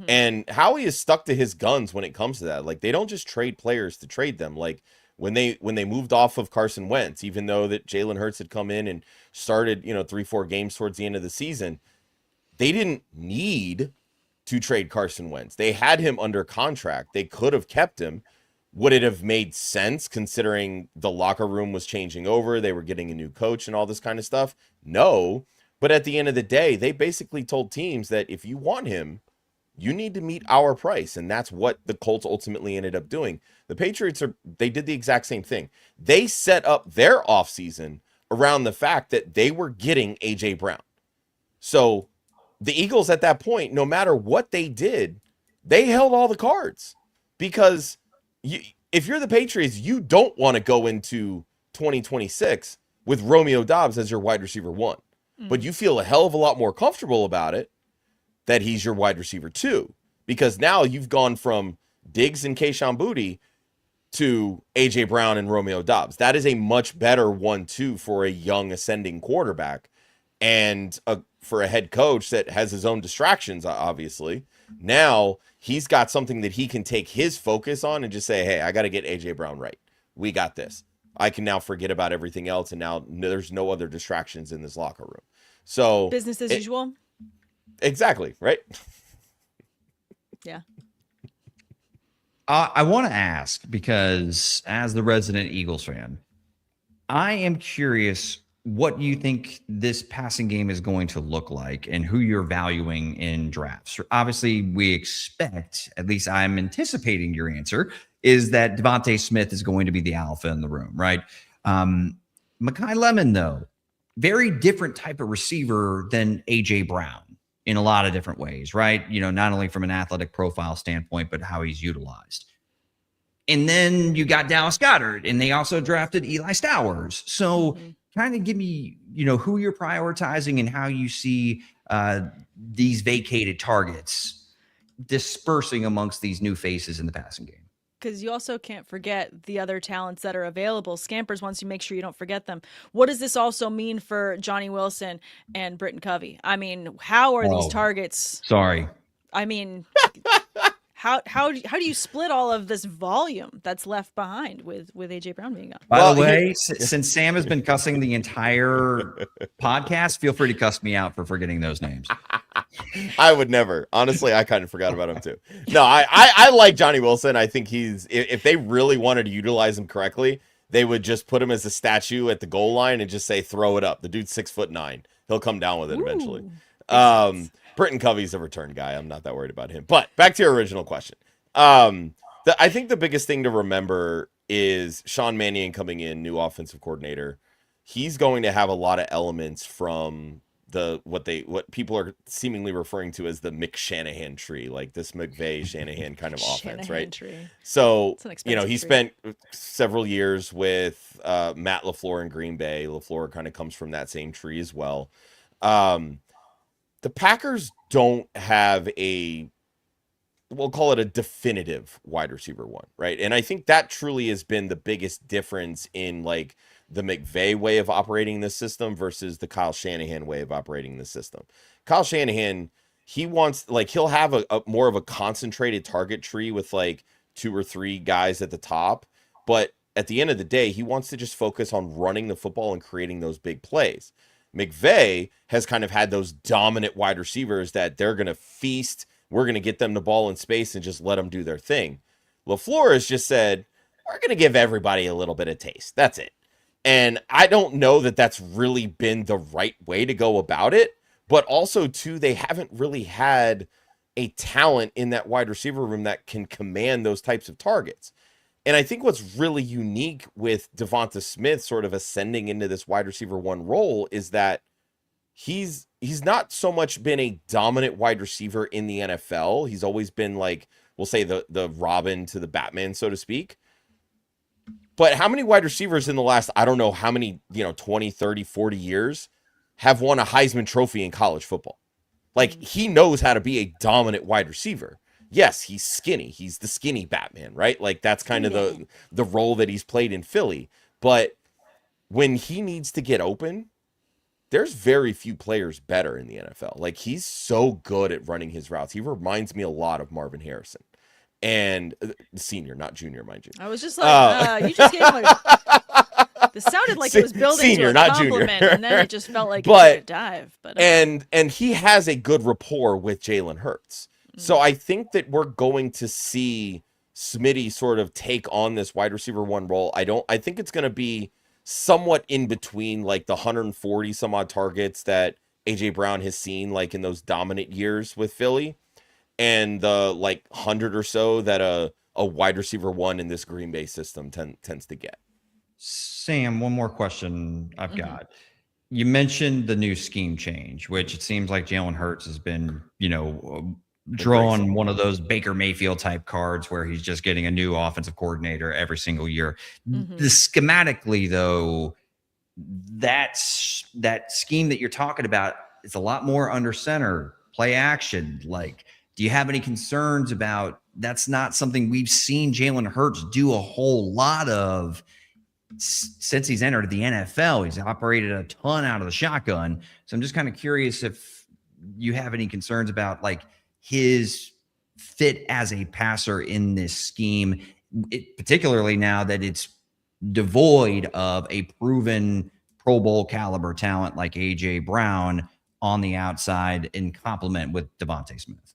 And Howie is stuck to his guns when it comes to that. Like, they don't just trade players to trade them. Like, when they moved off of Carson Wentz, even though that Jalen Hurts had come in and started, 3-4 games towards the end of the season, they didn't need to trade Carson Wentz. They had him under contract. They could have kept him. Would it have made sense considering the locker room was changing over? They were getting a new coach and all this kind of stuff? No. But at the end of the day, they basically told teams that if you want him, you need to meet our price. And that's what the Colts ultimately ended up doing. The Patriots they did the exact same thing. They set up their offseason around the fact that they were getting A.J. Brown. So the Eagles at that point, no matter what they did, they held all the cards. Because if you're the Patriots, you don't want to go into 2026 with Romeo Doubs as your wide receiver 1. But you feel a hell of a lot more comfortable about it that he's your wide receiver 2, because now you've gone from Diggs and Kayshon Boutte to A.J. Brown and Romeo Doubs. That is a much better 1-2 for a young ascending quarterback, and for a head coach that has his own distractions, obviously. Now he's got something that he can take his focus on and just say, hey, I got to get A.J. Brown right. We got this. I can now forget about everything else, and now there's no other distractions in this locker room. So business as usual. Exactly, right? Yeah. I want to ask, because as the resident Eagles fan, I am curious what you think this passing game is going to look like and who you're valuing in drafts. Obviously, we expect, at least I'm anticipating your answer, is that Devontae Smith is going to be the alpha in the room, right? Mekhi Lemon, though, very different type of receiver than A.J. Brown in a lot of different ways, right? Not only from an athletic profile standpoint, but how he's utilized. And then you got Dallas Goedert, and they also drafted Eli Stowers. So kind of give me, who you're prioritizing and how you see these vacated targets dispersing amongst these new faces in the passing game. Because you also can't forget the other talents that are available. Scampers wants you to make sure you don't forget them. What does this also mean for Johnny Wilson and Britton Covey? I mean, how are these targets? Sorry. I mean, how do you split all of this volume that's left behind with AJ Brown being up? By the way, since Sam has been cussing the entire podcast, feel free to cuss me out for forgetting those names. I would never. Honestly, I kind of forgot about him too. No, I like Johnny Wilson. I think if they really wanted to utilize him correctly, they would just put him as a statue at the goal line and just say, throw it up. The dude's 6'9". He'll come down with it eventually. Britton Covey's a return guy. I'm not that worried about him. But back to your original question. I think the biggest thing to remember is Sean Mannion coming in, new offensive coordinator. He's going to have a lot of elements from what people are seemingly referring to as the McShanahan tree, like this McVay Shanahan kind of offense, right? Tree. So, he spent several years with Matt LaFleur in Green Bay. LaFleur kind of comes from that same tree as well. The Packers don't have we'll call it a definitive wide receiver one, right? And I think that truly has been the biggest difference in like the McVay way of operating this system versus the Kyle Shanahan way of operating the system. Kyle Shanahan, he'll have a more of a concentrated target tree with like 2 or 3 guys at the top. But at the end of the day, he wants to just focus on running the football and creating those big plays. McVay has kind of had those dominant wide receivers that they're going to feast. We're going to get them the ball in space and just let them do their thing. LaFleur has just said, we're going to give everybody a little bit of taste. That's it. And I don't know that that's really been the right way to go about it. But also, too, they haven't really had a talent in that wide receiver room that can command those types of targets. And I think what's really unique with Devonta Smith sort of ascending into this wide receiver one role is that he's not so much been a dominant wide receiver in the NFL. He's always been like, we'll say the Robin to the Batman, so to speak. But how many wide receivers in the last, I don't know how many, 20, 30, 40 years have won a Heisman Trophy in college football? Like, he knows how to be a dominant wide receiver. Yes, he's skinny. He's the skinny Batman, right? Like, that's kind of the role that he's played in Philly. But when he needs to get open, there's very few players better in the NFL. Like, he's so good at running his routes. He reminds me a lot of Marvin Harrison. And senior, not junior, mind you. I was just like, you just gave him this sounded like it was building senior, to a compliment, and then it just felt like it took a dive. But and he has a good rapport with Jalen Hurts. So I think that we're going to see Smitty sort of take on this wide receiver one role. I think it's going to be somewhat in between like the 140 some odd targets that AJ Brown has seen like in those dominant years with Philly and the like 100 or so that a wide receiver one in this Green Bay system tends to get. Sam, one more question I've got. You mentioned the new scheme change, which it seems like Jalen Hurts has been, drawing one of those Baker Mayfield type cards where he's just getting a new offensive coordinator every single year. Schematically, though, that scheme that you're talking about is a lot more under center, play action. Like, do you have any concerns about that's not something we've seen Jalen Hurts do a whole lot of since he's entered the NFL? He's operated a ton out of the shotgun. So I'm just kind of curious if you have any concerns about like his fit as a passer in this scheme, particularly now that it's devoid of a proven Pro Bowl caliber talent like AJ Brown on the outside in complement with Devontae Smith.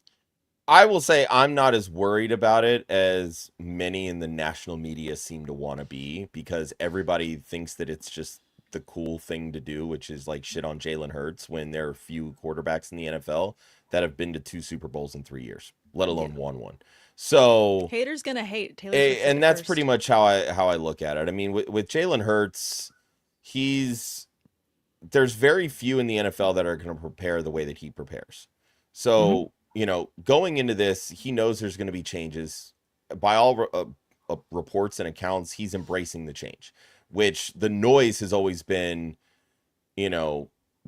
I will say I'm not as worried about it as many in the national media seem to want to be, because everybody thinks that it's just the cool thing to do, which is like shit on Jalen Hurts when there are few quarterbacks in the NFL that have been to 2 Super Bowls in 3 years, let alone won one. So haters gonna hate Taylor, and that's pretty much how I look at it. I mean, with Jalen Hurts, he's there's very few in the NFL that are going to prepare the way that he prepares. So, going into this, he knows there's going to be changes. By all reports and accounts, he's embracing the change, which the noise has always been,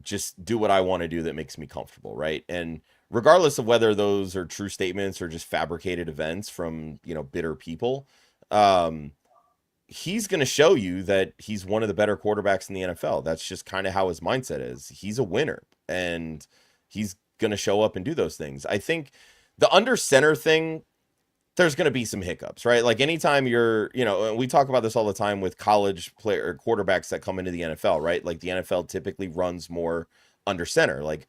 just do what I want to do that makes me comfortable, right? And regardless of whether those are true statements or just fabricated events from, bitter people, he's going to show you that he's one of the better quarterbacks in the NFL. That's just kind of how his mindset is. He's a winner, and he's going to show up and do those things. I think the under center thing, there's going to be some hiccups, right? Like anytime you're, we talk about this all the time with college player quarterbacks that come into the NFL, right? Like the NFL typically runs more under center. Like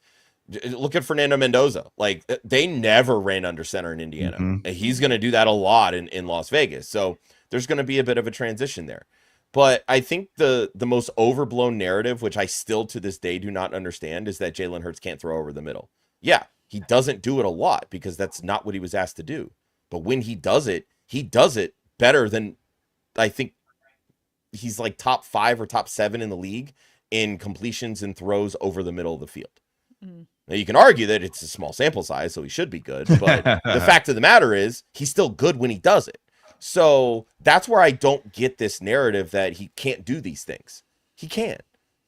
look at Fernando Mendoza. Like they never ran under center in Indiana. And he's going to do that a lot in Las Vegas. So there's going to be a bit of a transition there. But I think the most overblown narrative, which I still to this day do not understand, is that Jalen Hurts can't throw over the middle. Yeah, he doesn't do it a lot because that's not what he was asked to do. But when he does it better than, I think he's like top 5 or top 7 in the league in completions and throws over the middle of the field. Now you can argue that it's a small sample size, so he should be good. But the fact of the matter is he's still good when he does it. So that's where I don't get this narrative that he can't do these things. He can.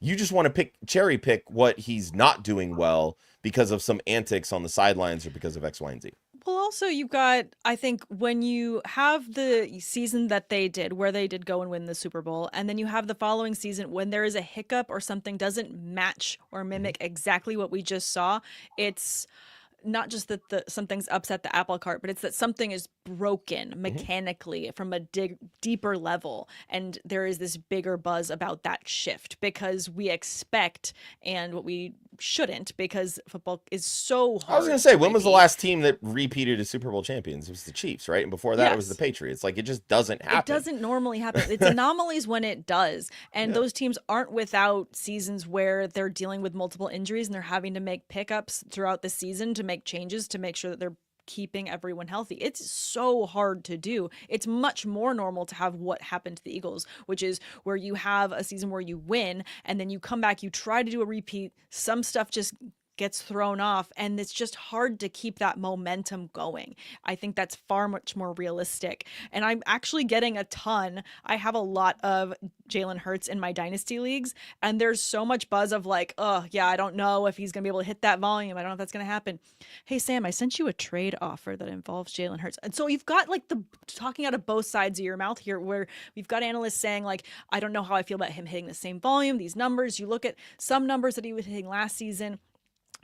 You just want to cherry pick what he's not doing well because of some antics on the sidelines or because of X, Y, and Z. Well, also you've got, I think when you have the season that they did, where they did go and win the Super Bowl, and then you have the following season when there is a hiccup or something doesn't match or mimic exactly what we just saw, it's not just that something's upset the apple cart, but it's that something is broken mechanically from a deeper level. And there is this bigger buzz about that shift because we expect, and what we shouldn't, because football is so hard. I was going to say, when was the last team that repeated as Super Bowl champions? It was the Chiefs, right? And before that, it was the Patriots. Like, it just doesn't happen. It doesn't normally happen. It's anomalies when it does. And those teams aren't without seasons where they're dealing with multiple injuries and they're having to make pickups throughout the season to make changes to make sure that they're keeping everyone healthy. It's so hard to do. It's much more normal to have what happened to the Eagles, which is where you have a season where you win and then you come back, you try to do a repeat, some stuff just gets thrown off, and it's just hard to keep that momentum going. I think that's far much more realistic. And I'm actually getting a ton. I have a lot of Jalen Hurts in my dynasty leagues, and there's so much buzz of like, oh yeah, I don't know if he's gonna be able to hit that volume. I don't know if that's gonna happen. Hey Sam, I sent you a trade offer that involves Jalen Hurts. And so you've got like the talking out of both sides of your mouth here, where we've got analysts saying like, I don't know how I feel about him hitting the same volume, these numbers. You look at some numbers that he was hitting last season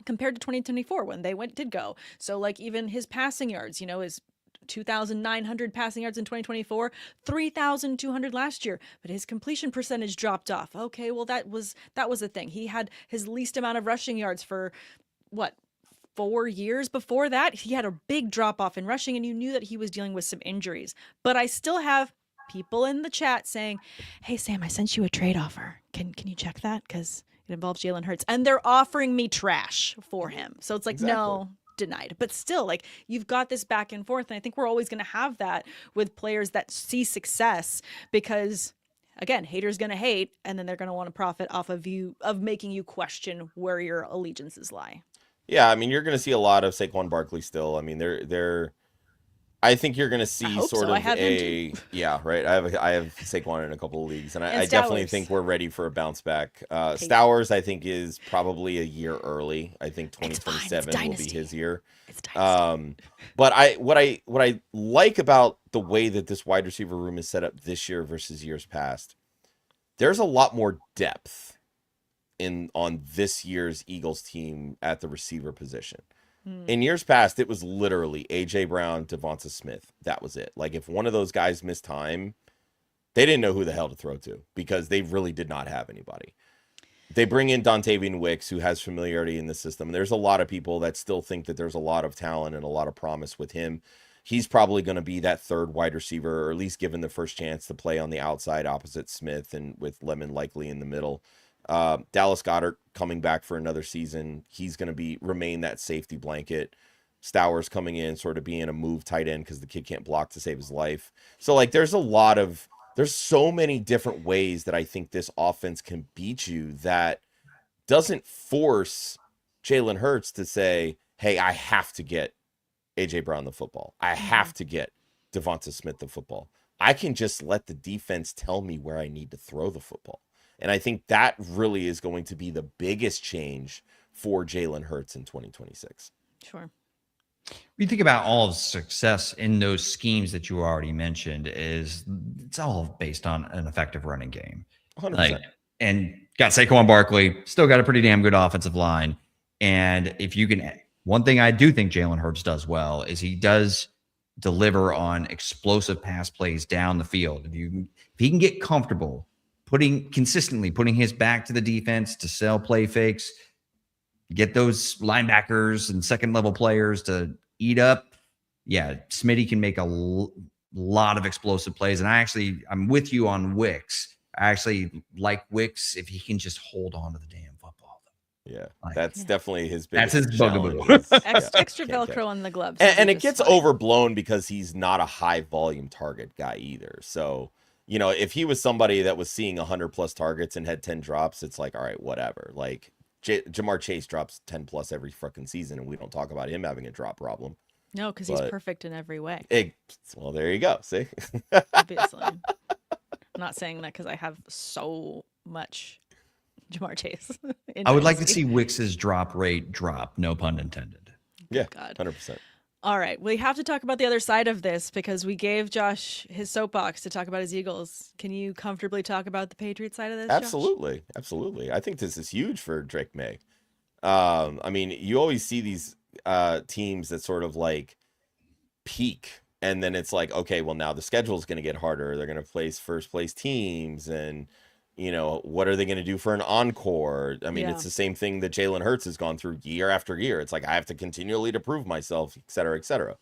compared to 2024 when they did go. So like even his passing yards, his 2,900 passing yards in 2024, 3,200 last year, but his completion percentage dropped off. Okay, well that was a thing. He had his least amount of rushing yards for 4 years before that. He had a big drop off in rushing, and you knew that he was dealing with some injuries. But I still have people in the chat saying, "Hey Sam, I sent you a trade offer. Can you check that? Because it involves Jalen Hurts, and they're offering me trash for him." So it's like, no, denied. But still, like, you've got this back and forth, and I think we're always going to have that with players that see success because, again, haters going to hate, and then they're going to want to profit off of you, of making you question where your allegiances lie. Yeah, I mean, you're going to see a lot of Saquon Barkley still. I mean, they're I think you're going to see sort of yeah, right. I have Saquon in a couple of leagues, and I definitely think we're ready for a bounce back. Stowers, I think, is probably a year early. I think 2027 will be his year. It's dynasty. But what I like about the way that this wide receiver room is set up this year versus years past, there's a lot more depth on this year's Eagles team at the receiver position. In years past, it was literally A.J. Brown, Devonta Smith. That was it. Like, if one of those guys missed time, they didn't know who the hell to throw to because they really did not have anybody. They bring in Dontavian Wicks, who has familiarity in the system. There's a lot of people that still think that there's a lot of talent and a lot of promise with him. He's probably going to be that third wide receiver, or at least given the first chance to play on the outside opposite Smith and with Lemon likely in the middle. Dallas Goedert coming back for another season. He's going to remain that safety blanket. Stowers coming in, sort of being a move tight end because the kid can't block to save his life. So like, there's so many different ways that I think this offense can beat you that doesn't force Jalen Hurts to say, hey, I have to get A.J. Brown the football. I have to get Devonta Smith the football. I can just let the defense tell me where I need to throw the football. And I think that really is going to be the biggest change for Jalen Hurts in 2026. Sure. You think about all of the success in those schemes that you already mentioned it's all based on an effective running game. 100%. And got Saquon Barkley, still got a pretty damn good offensive line. And if you can, one thing I do think Jalen Hurts does well is he does deliver on explosive pass plays down the field. If he can get comfortable consistently putting his back to the defense to sell play fakes, get those linebackers and second level players to eat up. Yeah, Smitty can make a lot of explosive plays. And I'm with you on Wicks. I actually like Wicks if he can just hold on to the damn football. Yeah, that's definitely his biggest. That's his bugaboo. Extra Velcro on the gloves. And it gets overblown because he's not a high volume target guy either. So, if he was somebody that was seeing 100+ targets and had 10 drops, it's like, all right, whatever. Like Jamar Chase drops 10+ every fucking season, and we don't talk about him having a drop problem. No, because he's perfect in every way. Well, there you go. See? Obviously. I'm not saying that because I have so much Jamar Chase. I would like to see Wicks's drop rate drop. No pun intended. Yeah, 100%. All right. We have to talk about the other side of this because we gave Josh his soapbox to talk about his Eagles. Can you comfortably talk about the Patriots side of this, Absolutely. Josh? Absolutely. I think this is huge for Drake May. I mean, you always see these teams that sort of like peak, and then it's like, okay, well, now the schedule is going to get harder. They're going to place first place teams, and what are they going to do for an encore? I mean, it's the same thing that Jalen Hurts has gone through year after year. It's like, I have to continually to prove myself, et cetera, et cetera.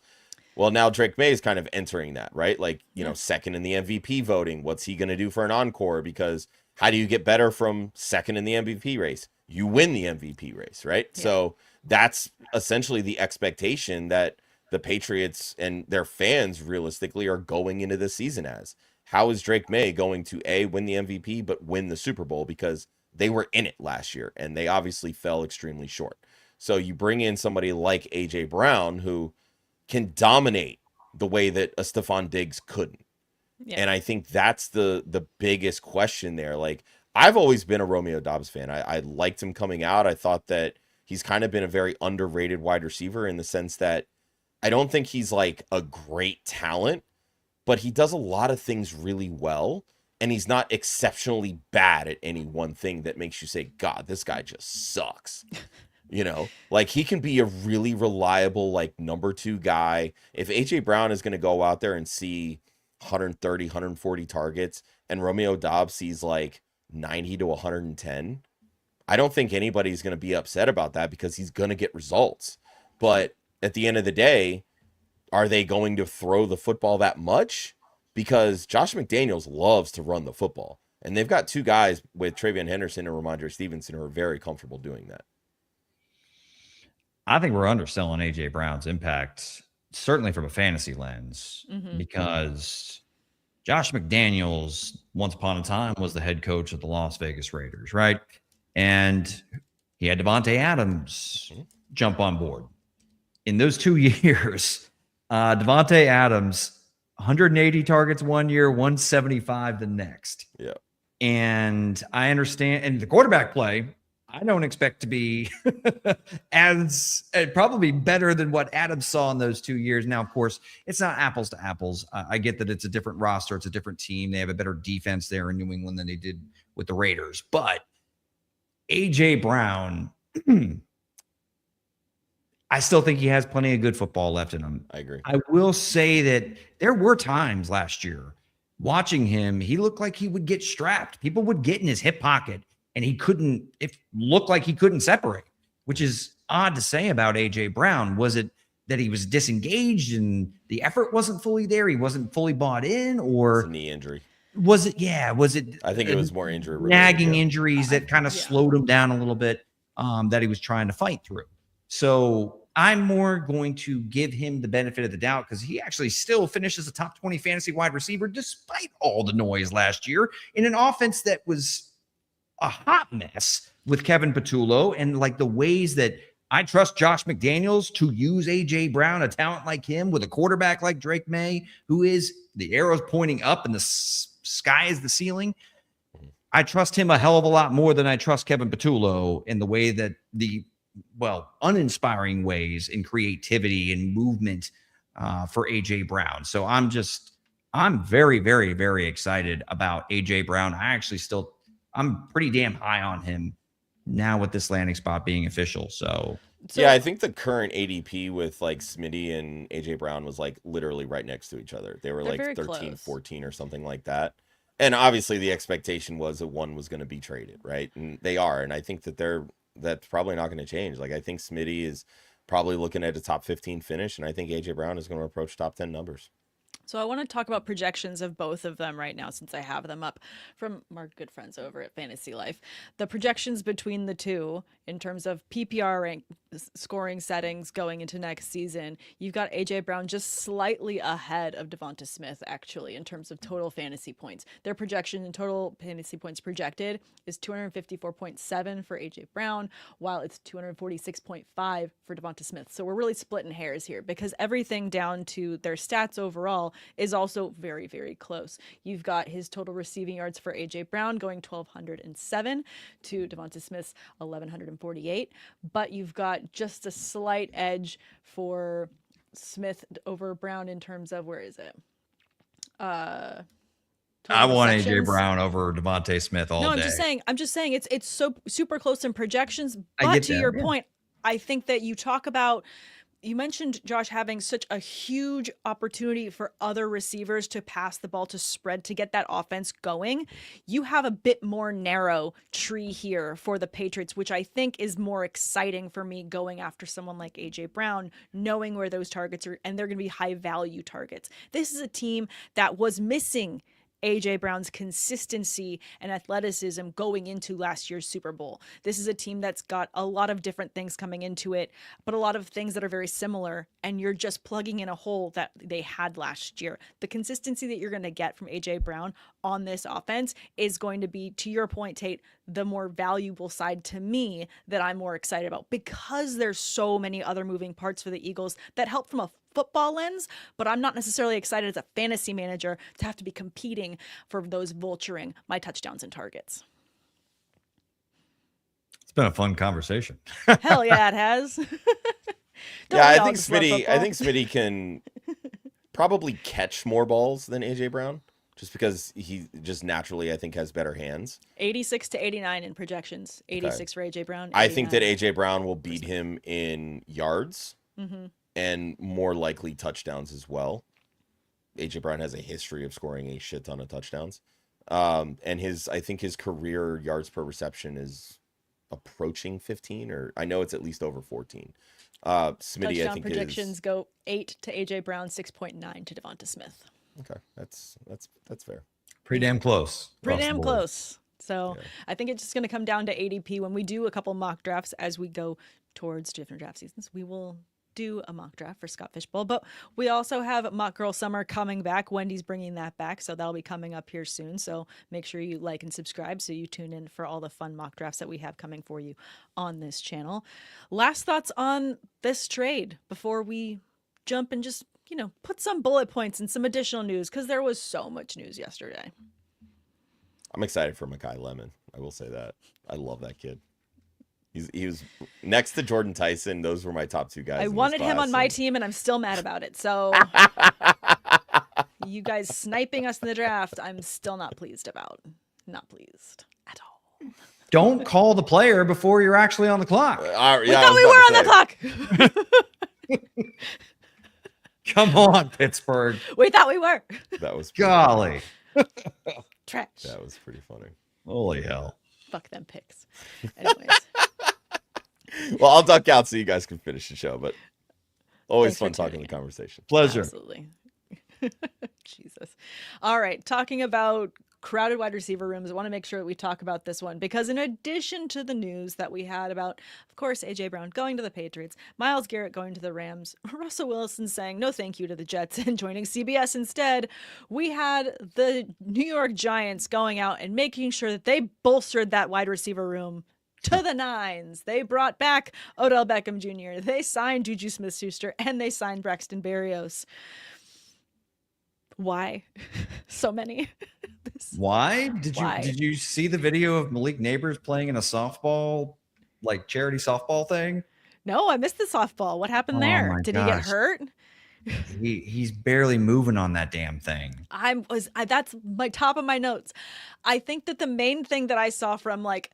Well, now Drake May is kind of entering that, right? Like, second in the MVP voting. What's he going to do for an encore? Because how do you get better from second in the MVP race? You win the MVP race, right? Yeah. So that's essentially the expectation that the Patriots and their fans realistically are going into this season as. How is Drake May going to win the MVP, but win the Super Bowl? Because they were in it last year and they obviously fell extremely short. So you bring in somebody like A.J. Brown who can dominate the way that a Stephon Diggs couldn't. Yeah. And I think that's the biggest question there. Like, I've always been a Romeo Doubs fan. I liked him coming out. I thought that he's kind of been a very underrated wide receiver in the sense that I don't think he's like a great talent, but he does a lot of things really well, and he's not exceptionally bad at any one thing that makes you say, God, this guy just sucks. Like, he can be a really reliable, like, number 2 guy. If A.J. Brown is going to go out there and see 130, 140 targets, and Romeo Doubs sees like 90 to 110, I don't think anybody's going to be upset about that because he's going to get results. But at the end of the day, are they going to throw the football that much? Because Josh McDaniels loves to run the football. And they've got 2 guys with Travion Henderson and Ramondre Stevenson who are very comfortable doing that. I think we're underselling A.J. Brown's impact, certainly from a fantasy lens, because Josh McDaniels, once upon a time, was the head coach of the Las Vegas Raiders, right? And he had Devontae Adams jump on board. In those 2 years, Devontae Adams, 180 targets one year, 175 the next. Yeah. And I understand, and the quarterback play, I don't expect to be as probably better than what Adams saw in those 2 years. Now, of course, it's not apples to apples. I get that it's a different roster. It's a different team. They have a better defense there in New England than they did with the Raiders. But A.J. Brown, I still think he has plenty of good football left in him. I agree. I will say that there were times last year watching him, he looked like he would get strapped. People would get in his hip pocket and he couldn't, it looked like he couldn't separate, which is odd to say about A.J. Brown. Was it that he was disengaged and the effort wasn't fully there? He wasn't fully bought in, or it's a knee injury? Was it? Yeah. Was it? I think it was more injury, nagging injuries that kind of slowed him down a little bit, that he was trying to fight through. So I'm more going to give him the benefit of the doubt because he actually still finishes a top 20 fantasy wide receiver despite all the noise last year in an offense that was a hot mess with Kevin Patullo, and like the ways that I trust Josh McDaniels to use A.J. Brown, a talent like him, with a quarterback like Drake May, who is the arrow's pointing up and the sky is the ceiling. I trust him a hell of a lot more than I trust Kevin Patullo in the way that uninspiring ways in creativity and movement for A.J. Brown. So I'm very, very, very excited about A.J. Brown. I'm pretty damn high on him now with this landing spot being official. So yeah, I think the current ADP with like Smitty and AJ Brown was like literally right next to each other. They're like 13, close. 14 or something like that. And obviously the expectation was that one was going to be traded, right? And they are. And I think that that's probably not going to change. Like I think Smitty is probably looking at a top 15 finish, and I think AJ Brown is going to approach top 10 numbers. So I want to talk about projections of both of them right now, since I have them up from our good friends over at Fantasy Life. The projections between the two in terms of PPR rank scoring settings going into next season, you've got A.J. Brown just slightly ahead of Devonta Smith, actually, in terms of total fantasy points. Their projection in total fantasy points projected is 254.7 for A.J. Brown, while it's 246.5 for Devonta Smith. So we're really splitting hairs here because everything down to their stats overall is also very, very close. You've got his total receiving yards for A.J. Brown going 1,207 to Devonta Smith's 1,148, but you've got just a slight edge for Smith over Brown in terms of, where is it? I want A.J. Brown over Devonta Smith all day. No, I'm just saying it's so super close in projections, but to your point, I think that you mentioned Josh having such a huge opportunity for other receivers to pass the ball, to spread, to get that offense going. You have a bit more narrow tree here for the Patriots, which I think is more exciting for me going after someone like A.J. Brown, knowing where those targets are, and they're going to be high value targets. This is a team that was missing A.J. Brown's consistency and athleticism going into last year's Super Bowl. This is a team that's got a lot of different things coming into it, but a lot of things that are very similar, and you're just plugging in a hole that they had last year. The consistency that you're going to get from A.J. Brown on this offense is going to be, to your point, Tate, the more valuable side to me that I'm more excited about, because there's so many other moving parts for the Eagles that help from a football lens, but I'm not necessarily excited as a fantasy manager to have to be competing for those vulturing my touchdowns and targets. It's been a fun conversation. Hell yeah, it has. Yeah, I think Smitty can probably catch more balls than AJ Brown, just because he just naturally, I think, has better hands. 86 to 89 in projections. 86 for AJ Brown. I think that AJ Brown will beat him in yards. Mm-hmm. And more likely touchdowns as well. A.J. Brown has a history of scoring a shit ton of touchdowns. And I think his career yards per reception is approaching 15, or I know it's at least over 14. Smitty, touchdown I think projections go 8 to A.J. Brown, 6.9 to Devonta Smith. Okay, that's fair. Pretty damn close. Pretty damn close. So yeah. I think it's just going to come down to ADP. When we do a couple mock drafts as we go towards different draft seasons, we will do a mock draft for Scott Fishbowl, but we also have Mock Girl Summer coming back. Wendy's bringing that back, so that'll be coming up here soon. So make sure you like and subscribe so you tune in for all the fun mock drafts that we have coming for you on this channel. Last thoughts on this trade before we jump and just, put some bullet points and some additional news, because there was so much news yesterday. I'm excited for Mekhi Lemon. I will say that. I love that kid. He was next to Jordan Tyson. Those were my top two guys. I wanted him on my team, and I'm still mad about it. So you guys sniping us in the draft, I'm still not pleased about. Not pleased at all. Don't call the player before you're actually on the clock. We thought we were on the clock. Come on, Pittsburgh. We thought we were. That was golly. Trash. That was pretty funny. Holy hell. Fuck them picks. Anyways. Well, I'll duck out so you guys can finish the show, but always fun talking the conversation. Pleasure. Absolutely. Jesus. All right. Talking about crowded wide receiver rooms. I want to make sure that we talk about this one because in addition to the news that we had about, of course, A.J. Brown going to the Patriots, Myles Garrett going to the Rams, Russell Wilson saying no thank you to the Jets and joining CBS instead, we had the New York Giants going out and making sure that they bolstered that wide receiver room to the nines. They brought back Odell Beckham Jr. They signed Juju Smith-Schuster and they signed Braxton Berrios. Why? So many. Why? Did you see the video of Malik Nabers playing in a softball, like charity softball thing? No, I missed the softball. What happened there? Did he get hurt? He's barely moving on that damn thing. That's my top of my notes. I think that the main thing that I saw from like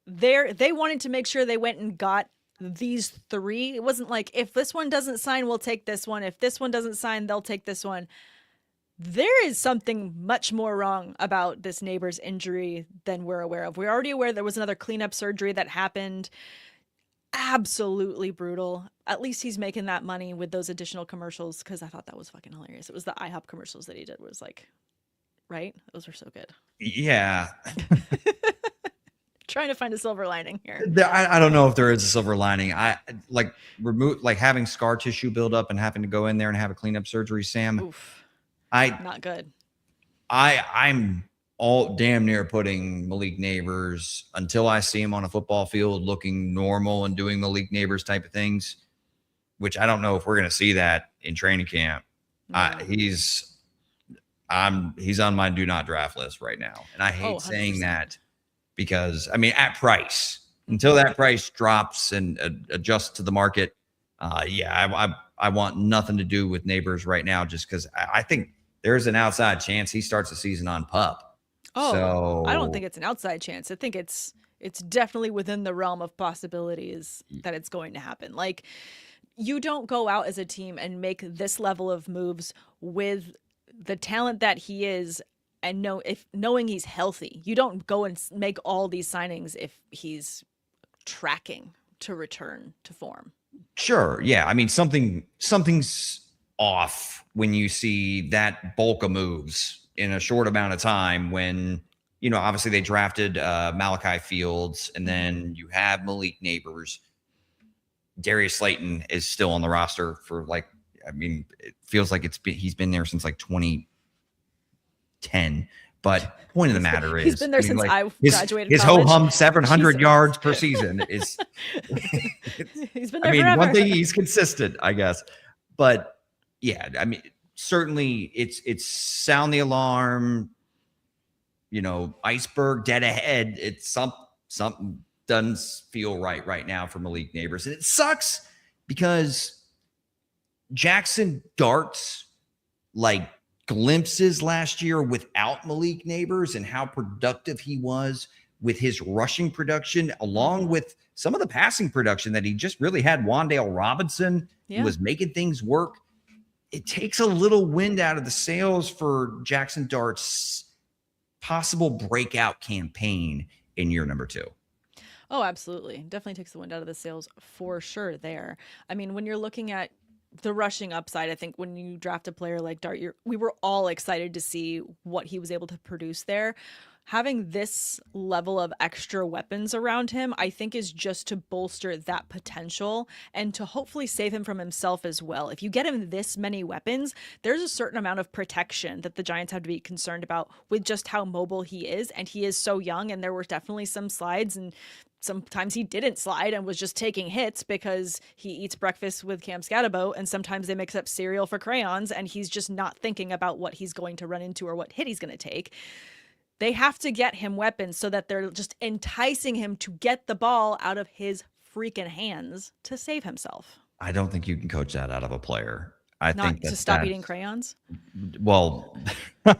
they wanted to make sure they went and got these three. It wasn't like if this one doesn't sign, we'll take this one. If this one doesn't sign, they'll take this one. There is something much more wrong about this Nabers injury than we're aware of. We're already aware there was another cleanup surgery that happened. Absolutely brutal. At least he's making that money with those additional commercials because I thought that was fucking hilarious. It was the IHOP commercials that he did. It was like, right? Those were so good. Yeah. Trying to find a silver lining here. I don't know if there is a silver lining. I like having scar tissue build up and having to go in there and have a cleanup surgery, Sam. Oof. Not good. I'm all damn near putting Malik Nabers until I see him on a football field looking normal and doing Malik Nabers type of things, which I don't know if we're going to see that in training camp. No. He's on my do not draft list right now. And I hate saying that because I mean, at price, until that price drops and adjusts to the market. I want nothing to do with Nabers right now, just because I think there's an outside chance he starts the season on PUP. Oh, so, I don't think it's an outside chance. I think it's definitely within the realm of possibilities that it's going to happen. Like, you don't go out as a team and make this level of moves with the talent that he is and knowing he's healthy. You don't go and make all these signings if he's tracking to return to form. Sure. Yeah. I mean, something's off when you see that bulk of moves in a short amount of time when, you know, obviously they drafted Malachi Fields and then you have Malik Nabers. Darius Slayton is still on the roster for like, I mean, it feels like he's been there since like 2010. But point of the matter is he's been there since I graduated. His ho-hum 700 yards per season is. He's been there forever. One thing he's consistent, I guess. But yeah, I mean, certainly it's sound the alarm. You know, iceberg dead ahead. It's something doesn't feel right now for Malik Nabers, and it sucks because Jackson Dart's like glimpses last year without Malik Nabers and how productive he was with his rushing production, along with some of the passing production that he just really had. Wan'Dale Robinson was making things work. It takes a little wind out of the sails for Jackson Dart's possible breakout campaign in year number 2. Oh, absolutely. Definitely takes the wind out of the sails for sure there. I mean, when you're looking at the rushing upside, I think when you draft a player like Dart, we were all excited to see what he was able to produce there. Having this level of extra weapons around him, I think, is just to bolster that potential and to hopefully save him from himself as well. If you get him this many weapons, there's a certain amount of protection that the Giants have to be concerned about with just how mobile he is. And he is so young, and there were definitely some slides and sometimes he didn't slide and was just taking hits because he eats breakfast with Cam Scatterbo, and sometimes they mix up cereal for crayons and he's just not thinking about what he's going to run into or what hit he's going to take. They have to get him weapons so that they're just enticing him to get the ball out of his freaking hands to save himself. I don't think you can coach that out of a player. I Not think to stop eating crayons. Well, no,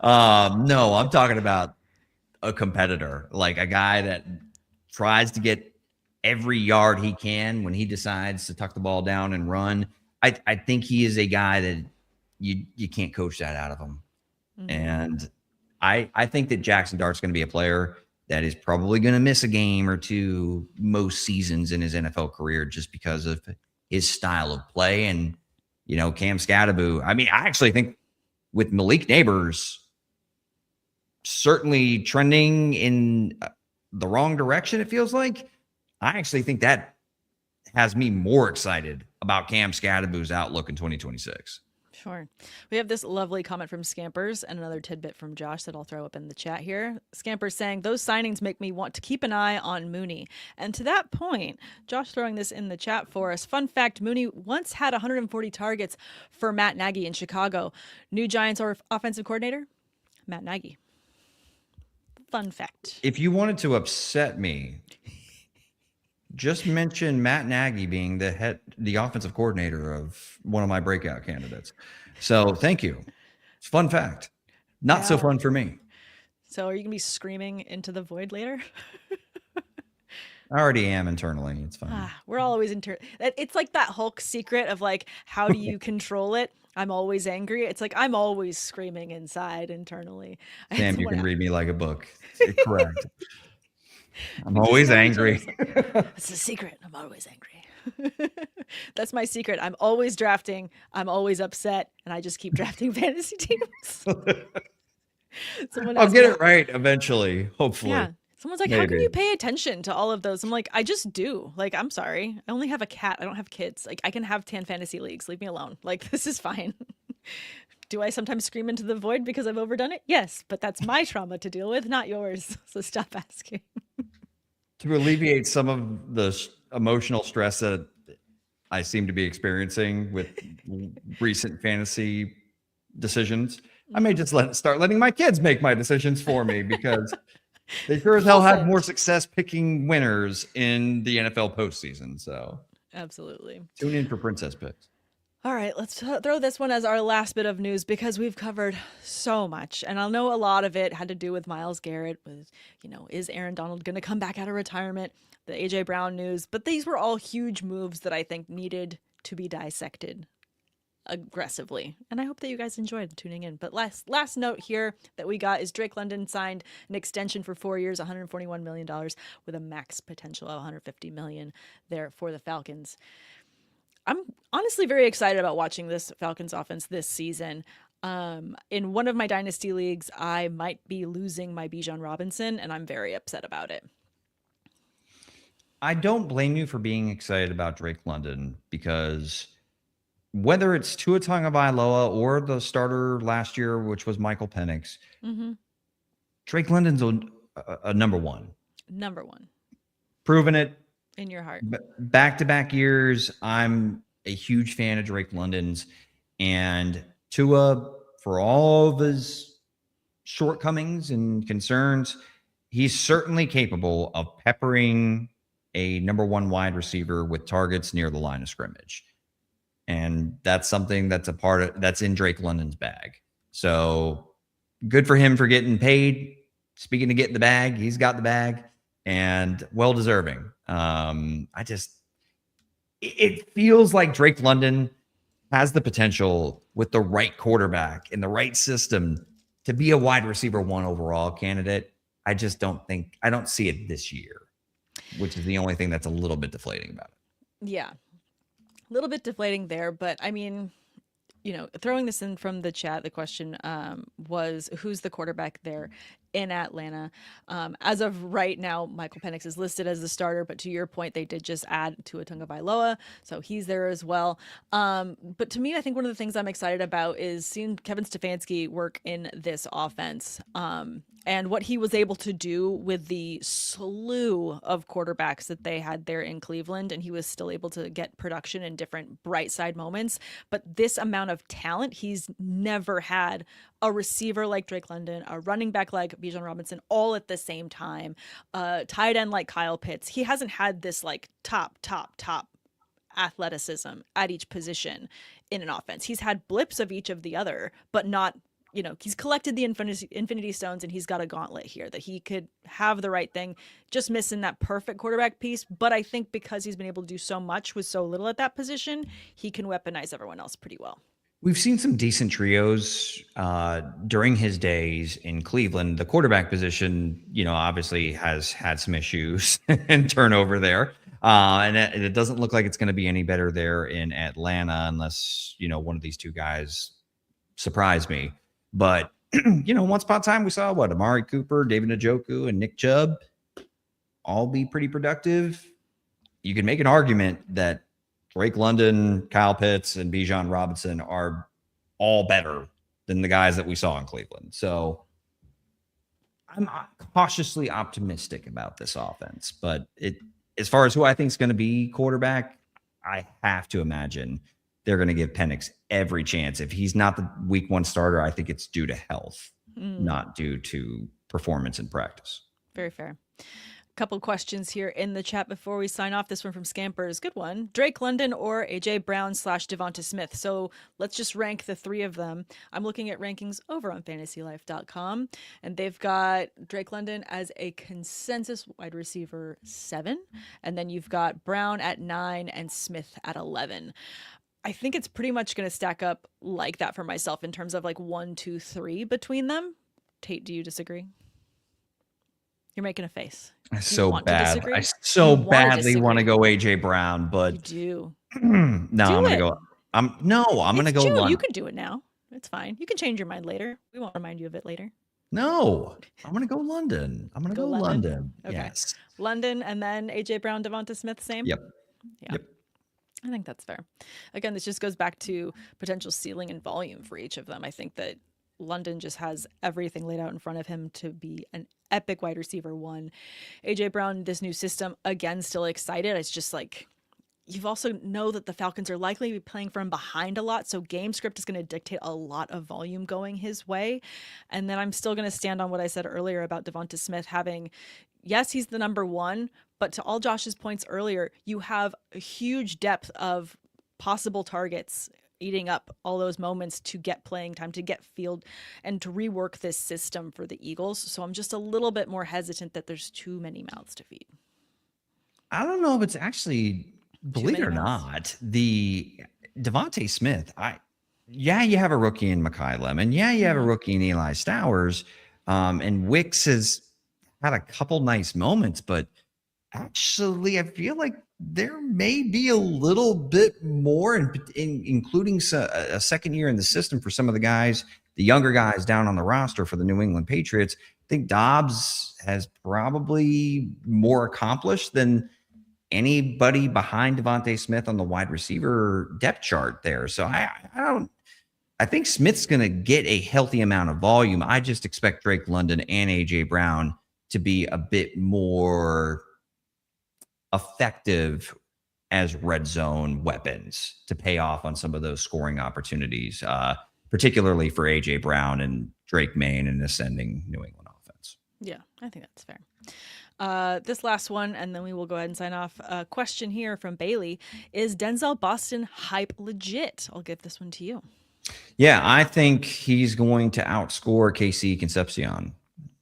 I'm talking about a competitor, like a guy that tries to get every yard he can when he decides to tuck the ball down and run. I think he is a guy that you can't coach that out of him. Mm-hmm. And I think that Jackson Dart's going to be a player that is probably going to miss a game or two most seasons in his NFL career just because of his style of play. And, you know, Cam Scatterbo, I mean, I actually think with Malik Nabers certainly trending in the wrong direction, it feels like, I actually think that has me more excited about Cam Scadaboo's outlook in 2026. Sure. We have this lovely comment from Scampers and another tidbit from Josh that I'll throw up in the chat here. Scampers saying, those signings make me want to keep an eye on Mooney. And to that point, Josh throwing this in the chat for us. Fun fact, Mooney once had 140 targets for Matt Nagy in Chicago. New Giants or offensive coordinator? Matt Nagy. Fun fact. If you wanted to upset me, just mention Matt Nagy being the offensive coordinator of one of my breakout candidates. So thank you. It's fun fact. Not so fun for me. So are you gonna be screaming into the void later? I already am internally. It's fine. We're always it's like that Hulk secret of like, how do you control it? I'm always angry. It's like I'm always screaming inside internally. Sam, you can read me like a book. Correct. I'm always angry. That's a secret. I'm always angry. That's my secret. I'm always drafting. I'm always upset, and I just keep drafting fantasy teams. I'll get it right eventually, hopefully. Yeah. Someone's like, how can you pay attention to all of those? I'm like, I just do. Like, I'm sorry. I only have a cat. I don't have kids. Like, I can have 10 fantasy leagues. Leave me alone. Like, this is fine. Do I sometimes scream into the void because I've overdone it? Yes, but that's my trauma to deal with, not yours. So stop asking. To alleviate some of the emotional stress that I seem to be experiencing with recent fantasy decisions, I may just start letting my kids make my decisions for me, because they sure as hell have more success picking winners in the NFL postseason. So absolutely. Tune in for princess picks. All right, let's throw this one as our last bit of news, because we've covered so much. And I know a lot of it had to do with Myles Garrett, with, is Aaron Donald going to come back out of retirement, the A.J. Brown news. But these were all huge moves that I think needed to be dissected aggressively. And I hope that you guys enjoyed tuning in. But last note here that we got is Drake London signed an extension for 4 years, $141 million, with a max potential of $150 million there for the Falcons. I'm honestly very excited about watching this Falcons offense this season. In one of my dynasty leagues, I might be losing my Bijan Robinson, and I'm very upset about it. I don't blame you for being excited about Drake London, because whether it's Tua Tagovailoa or the starter last year, which was Michael Penix, Drake London's a number one. Number one. Proven it. In your heart. Back-to-back years, I'm a huge fan of Drake London's, and Tua, for all of his shortcomings and concerns, he's certainly capable of peppering a number one wide receiver with targets near the line of scrimmage. And that's something that's in Drake London's bag. So good for him for getting paid. Speaking of getting the bag, he's got the bag, and well deserving. It feels like Drake London has the potential, with the right quarterback in the right system, to be a wide receiver 1 overall candidate. I don't see it this year, which is the only thing that's a little bit deflating about it. Yeah. A little bit deflating there, but I mean, throwing this in from the chat, the question was, who's the quarterback there in Atlanta? As of right now, Michael Penix is listed as the starter, but to your point, they did just add Tua Tagovailoa, so he's there as well. But to me, I think one of the things I'm excited about is seeing Kevin Stefanski work in this offense, and what he was able to do with the slew of quarterbacks that they had there in Cleveland, and he was still able to get production in different bright side moments. But this amount of talent, he's never had a receiver like Drake London, a running back like Bijan Robinson, all at the same time, tight end like Kyle Pitts. He hasn't had this like top athleticism at each position in an offense. He's had blips of each of the other, but not, he's collected the infinity stones, and he's got a gauntlet here that he could have the right thing, just missing that perfect quarterback piece. But I think because he's been able to do so much with so little at that position, he can weaponize everyone else pretty well. We've seen some decent trios during his days in Cleveland. The quarterback position, obviously has had some issues and turnover there. And it doesn't look like it's going to be any better there in Atlanta unless, one of these two guys surprise me. But, once upon a time, we saw Amari Cooper, David Njoku, and Nick Chubb all be pretty productive. You can make an argument that Drake London, Kyle Pitts, and Bijan Robinson are all better than the guys that we saw in Cleveland. So I'm cautiously optimistic about this offense. But as far as who I think is going to be quarterback, I have to imagine they're going to give Penix every chance. If he's not the week 1 starter, I think it's due to health, not due to performance in practice. Very fair. Couple questions here in the chat before we sign off. This one from Scampers. Good one. Drake London or AJ Brown / Devonta Smith. So let's just rank the 3 of them. I'm looking at rankings over on fantasylife.com, and they've got Drake London as a consensus wide receiver 7. And then you've got Brown at 9 and Smith at 11. I think it's pretty much going to stack up like that for myself in terms of like 1, 2, 3 between them. Tate, do you disagree? You're making a face. So bad. I so badly want to go AJ Brown, but you do. No, I'm going to go. I'm going to go London. You can do it now. It's fine. You can change your mind later. We won't remind you of it later. No, I'm going to go London. I'm going to go London. Okay. Yes. London and then AJ Brown, Devonta Smith, same? Yep. Yeah. Yep. I think that's fair. Again, this just goes back to potential ceiling and volume for each of them. I think that London just has everything laid out in front of him to be an epic wide receiver 1. AJ Brown, this new system, again, still excited. It's just like, you've also know that the Falcons are likely to be playing from behind a lot. So game script is going to dictate a lot of volume going his way. And then I'm still going to stand on what I said earlier about Devonta Smith having, yes, he's the number 1, but to all Josh's points earlier, you have a huge depth of possible targets eating up all those moments to get playing time, to get field, and to rework this system for the Eagles. So I'm just a little bit more hesitant that there's too many mouths to feed. I don't know if it's actually, believe it or not, the Devonta Smith. You have a rookie in Mekhi Lemon. Yeah, you have a rookie in Eli Stowers. And Wicks has had a couple nice moments, but actually, I feel like there may be a little bit more, including a second year in the system for some of the guys, the younger guys down on the roster for the New England Patriots. I think Dobbs has probably more accomplished than anybody behind Devonta Smith on the wide receiver depth chart there. So I think Smith's going to get a healthy amount of volume. I just expect Drake London and AJ Brown to be a bit more effective as red zone weapons to pay off on some of those scoring opportunities, particularly for AJ Brown and Drake May in an ascending New England offense. Yeah, I think that's fair. This last one, and then we will go ahead and sign off. A question here from Bailey. Is Denzel Boston hype legit? I'll give this one to you. Yeah, I think he's going to outscore KC Concepcion.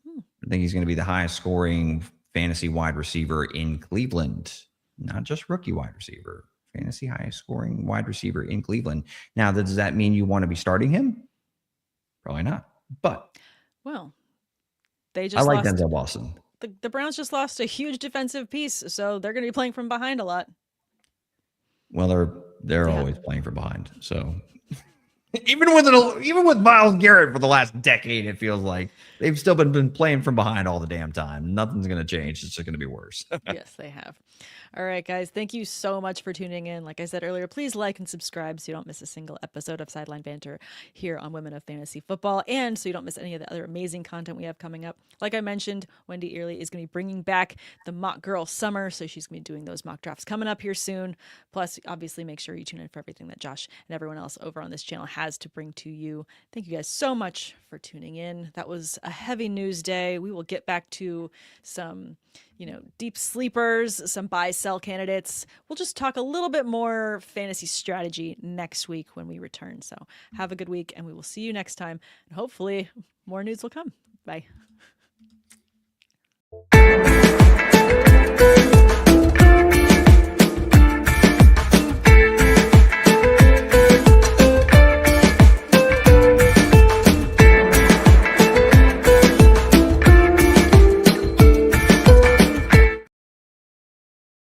I think he's going to be the highest scoring fantasy wide receiver in Cleveland, not just rookie wide receiver, fantasy highest scoring wide receiver in Cleveland. Now, does that mean you want to be starting him? Probably not. But they just I like Denzel Boston. The Browns just lost a huge defensive piece, so they're going to be playing from behind a lot. Well, they're always playing from behind. So even with Myles Garrett for the last decade, it feels like they've still been playing from behind all the damn time. Nothing's going to change. It's just going to be worse. Yes, they have. All right, guys. Thank you so much for tuning in. Like I said earlier, please like and subscribe so you don't miss a single episode of Sideline Banter here on Women of Fantasy Football, and so you don't miss any of the other amazing content we have coming up. Like I mentioned, Wendy Early is going to be bringing back the Mock Girl Summer, so she's going to be doing those mock drafts coming up here soon. Plus, obviously, make sure you tune in for everything that Josh and everyone else over on this channel has to bring to you. Thank you guys so much for tuning in. That was a heavy news day. We will get back to some deep sleepers, some buy-sell candidates. We'll just talk a little bit more fantasy strategy next week when we return. So have a good week, and we will see you next time. And hopefully more news will come. Bye.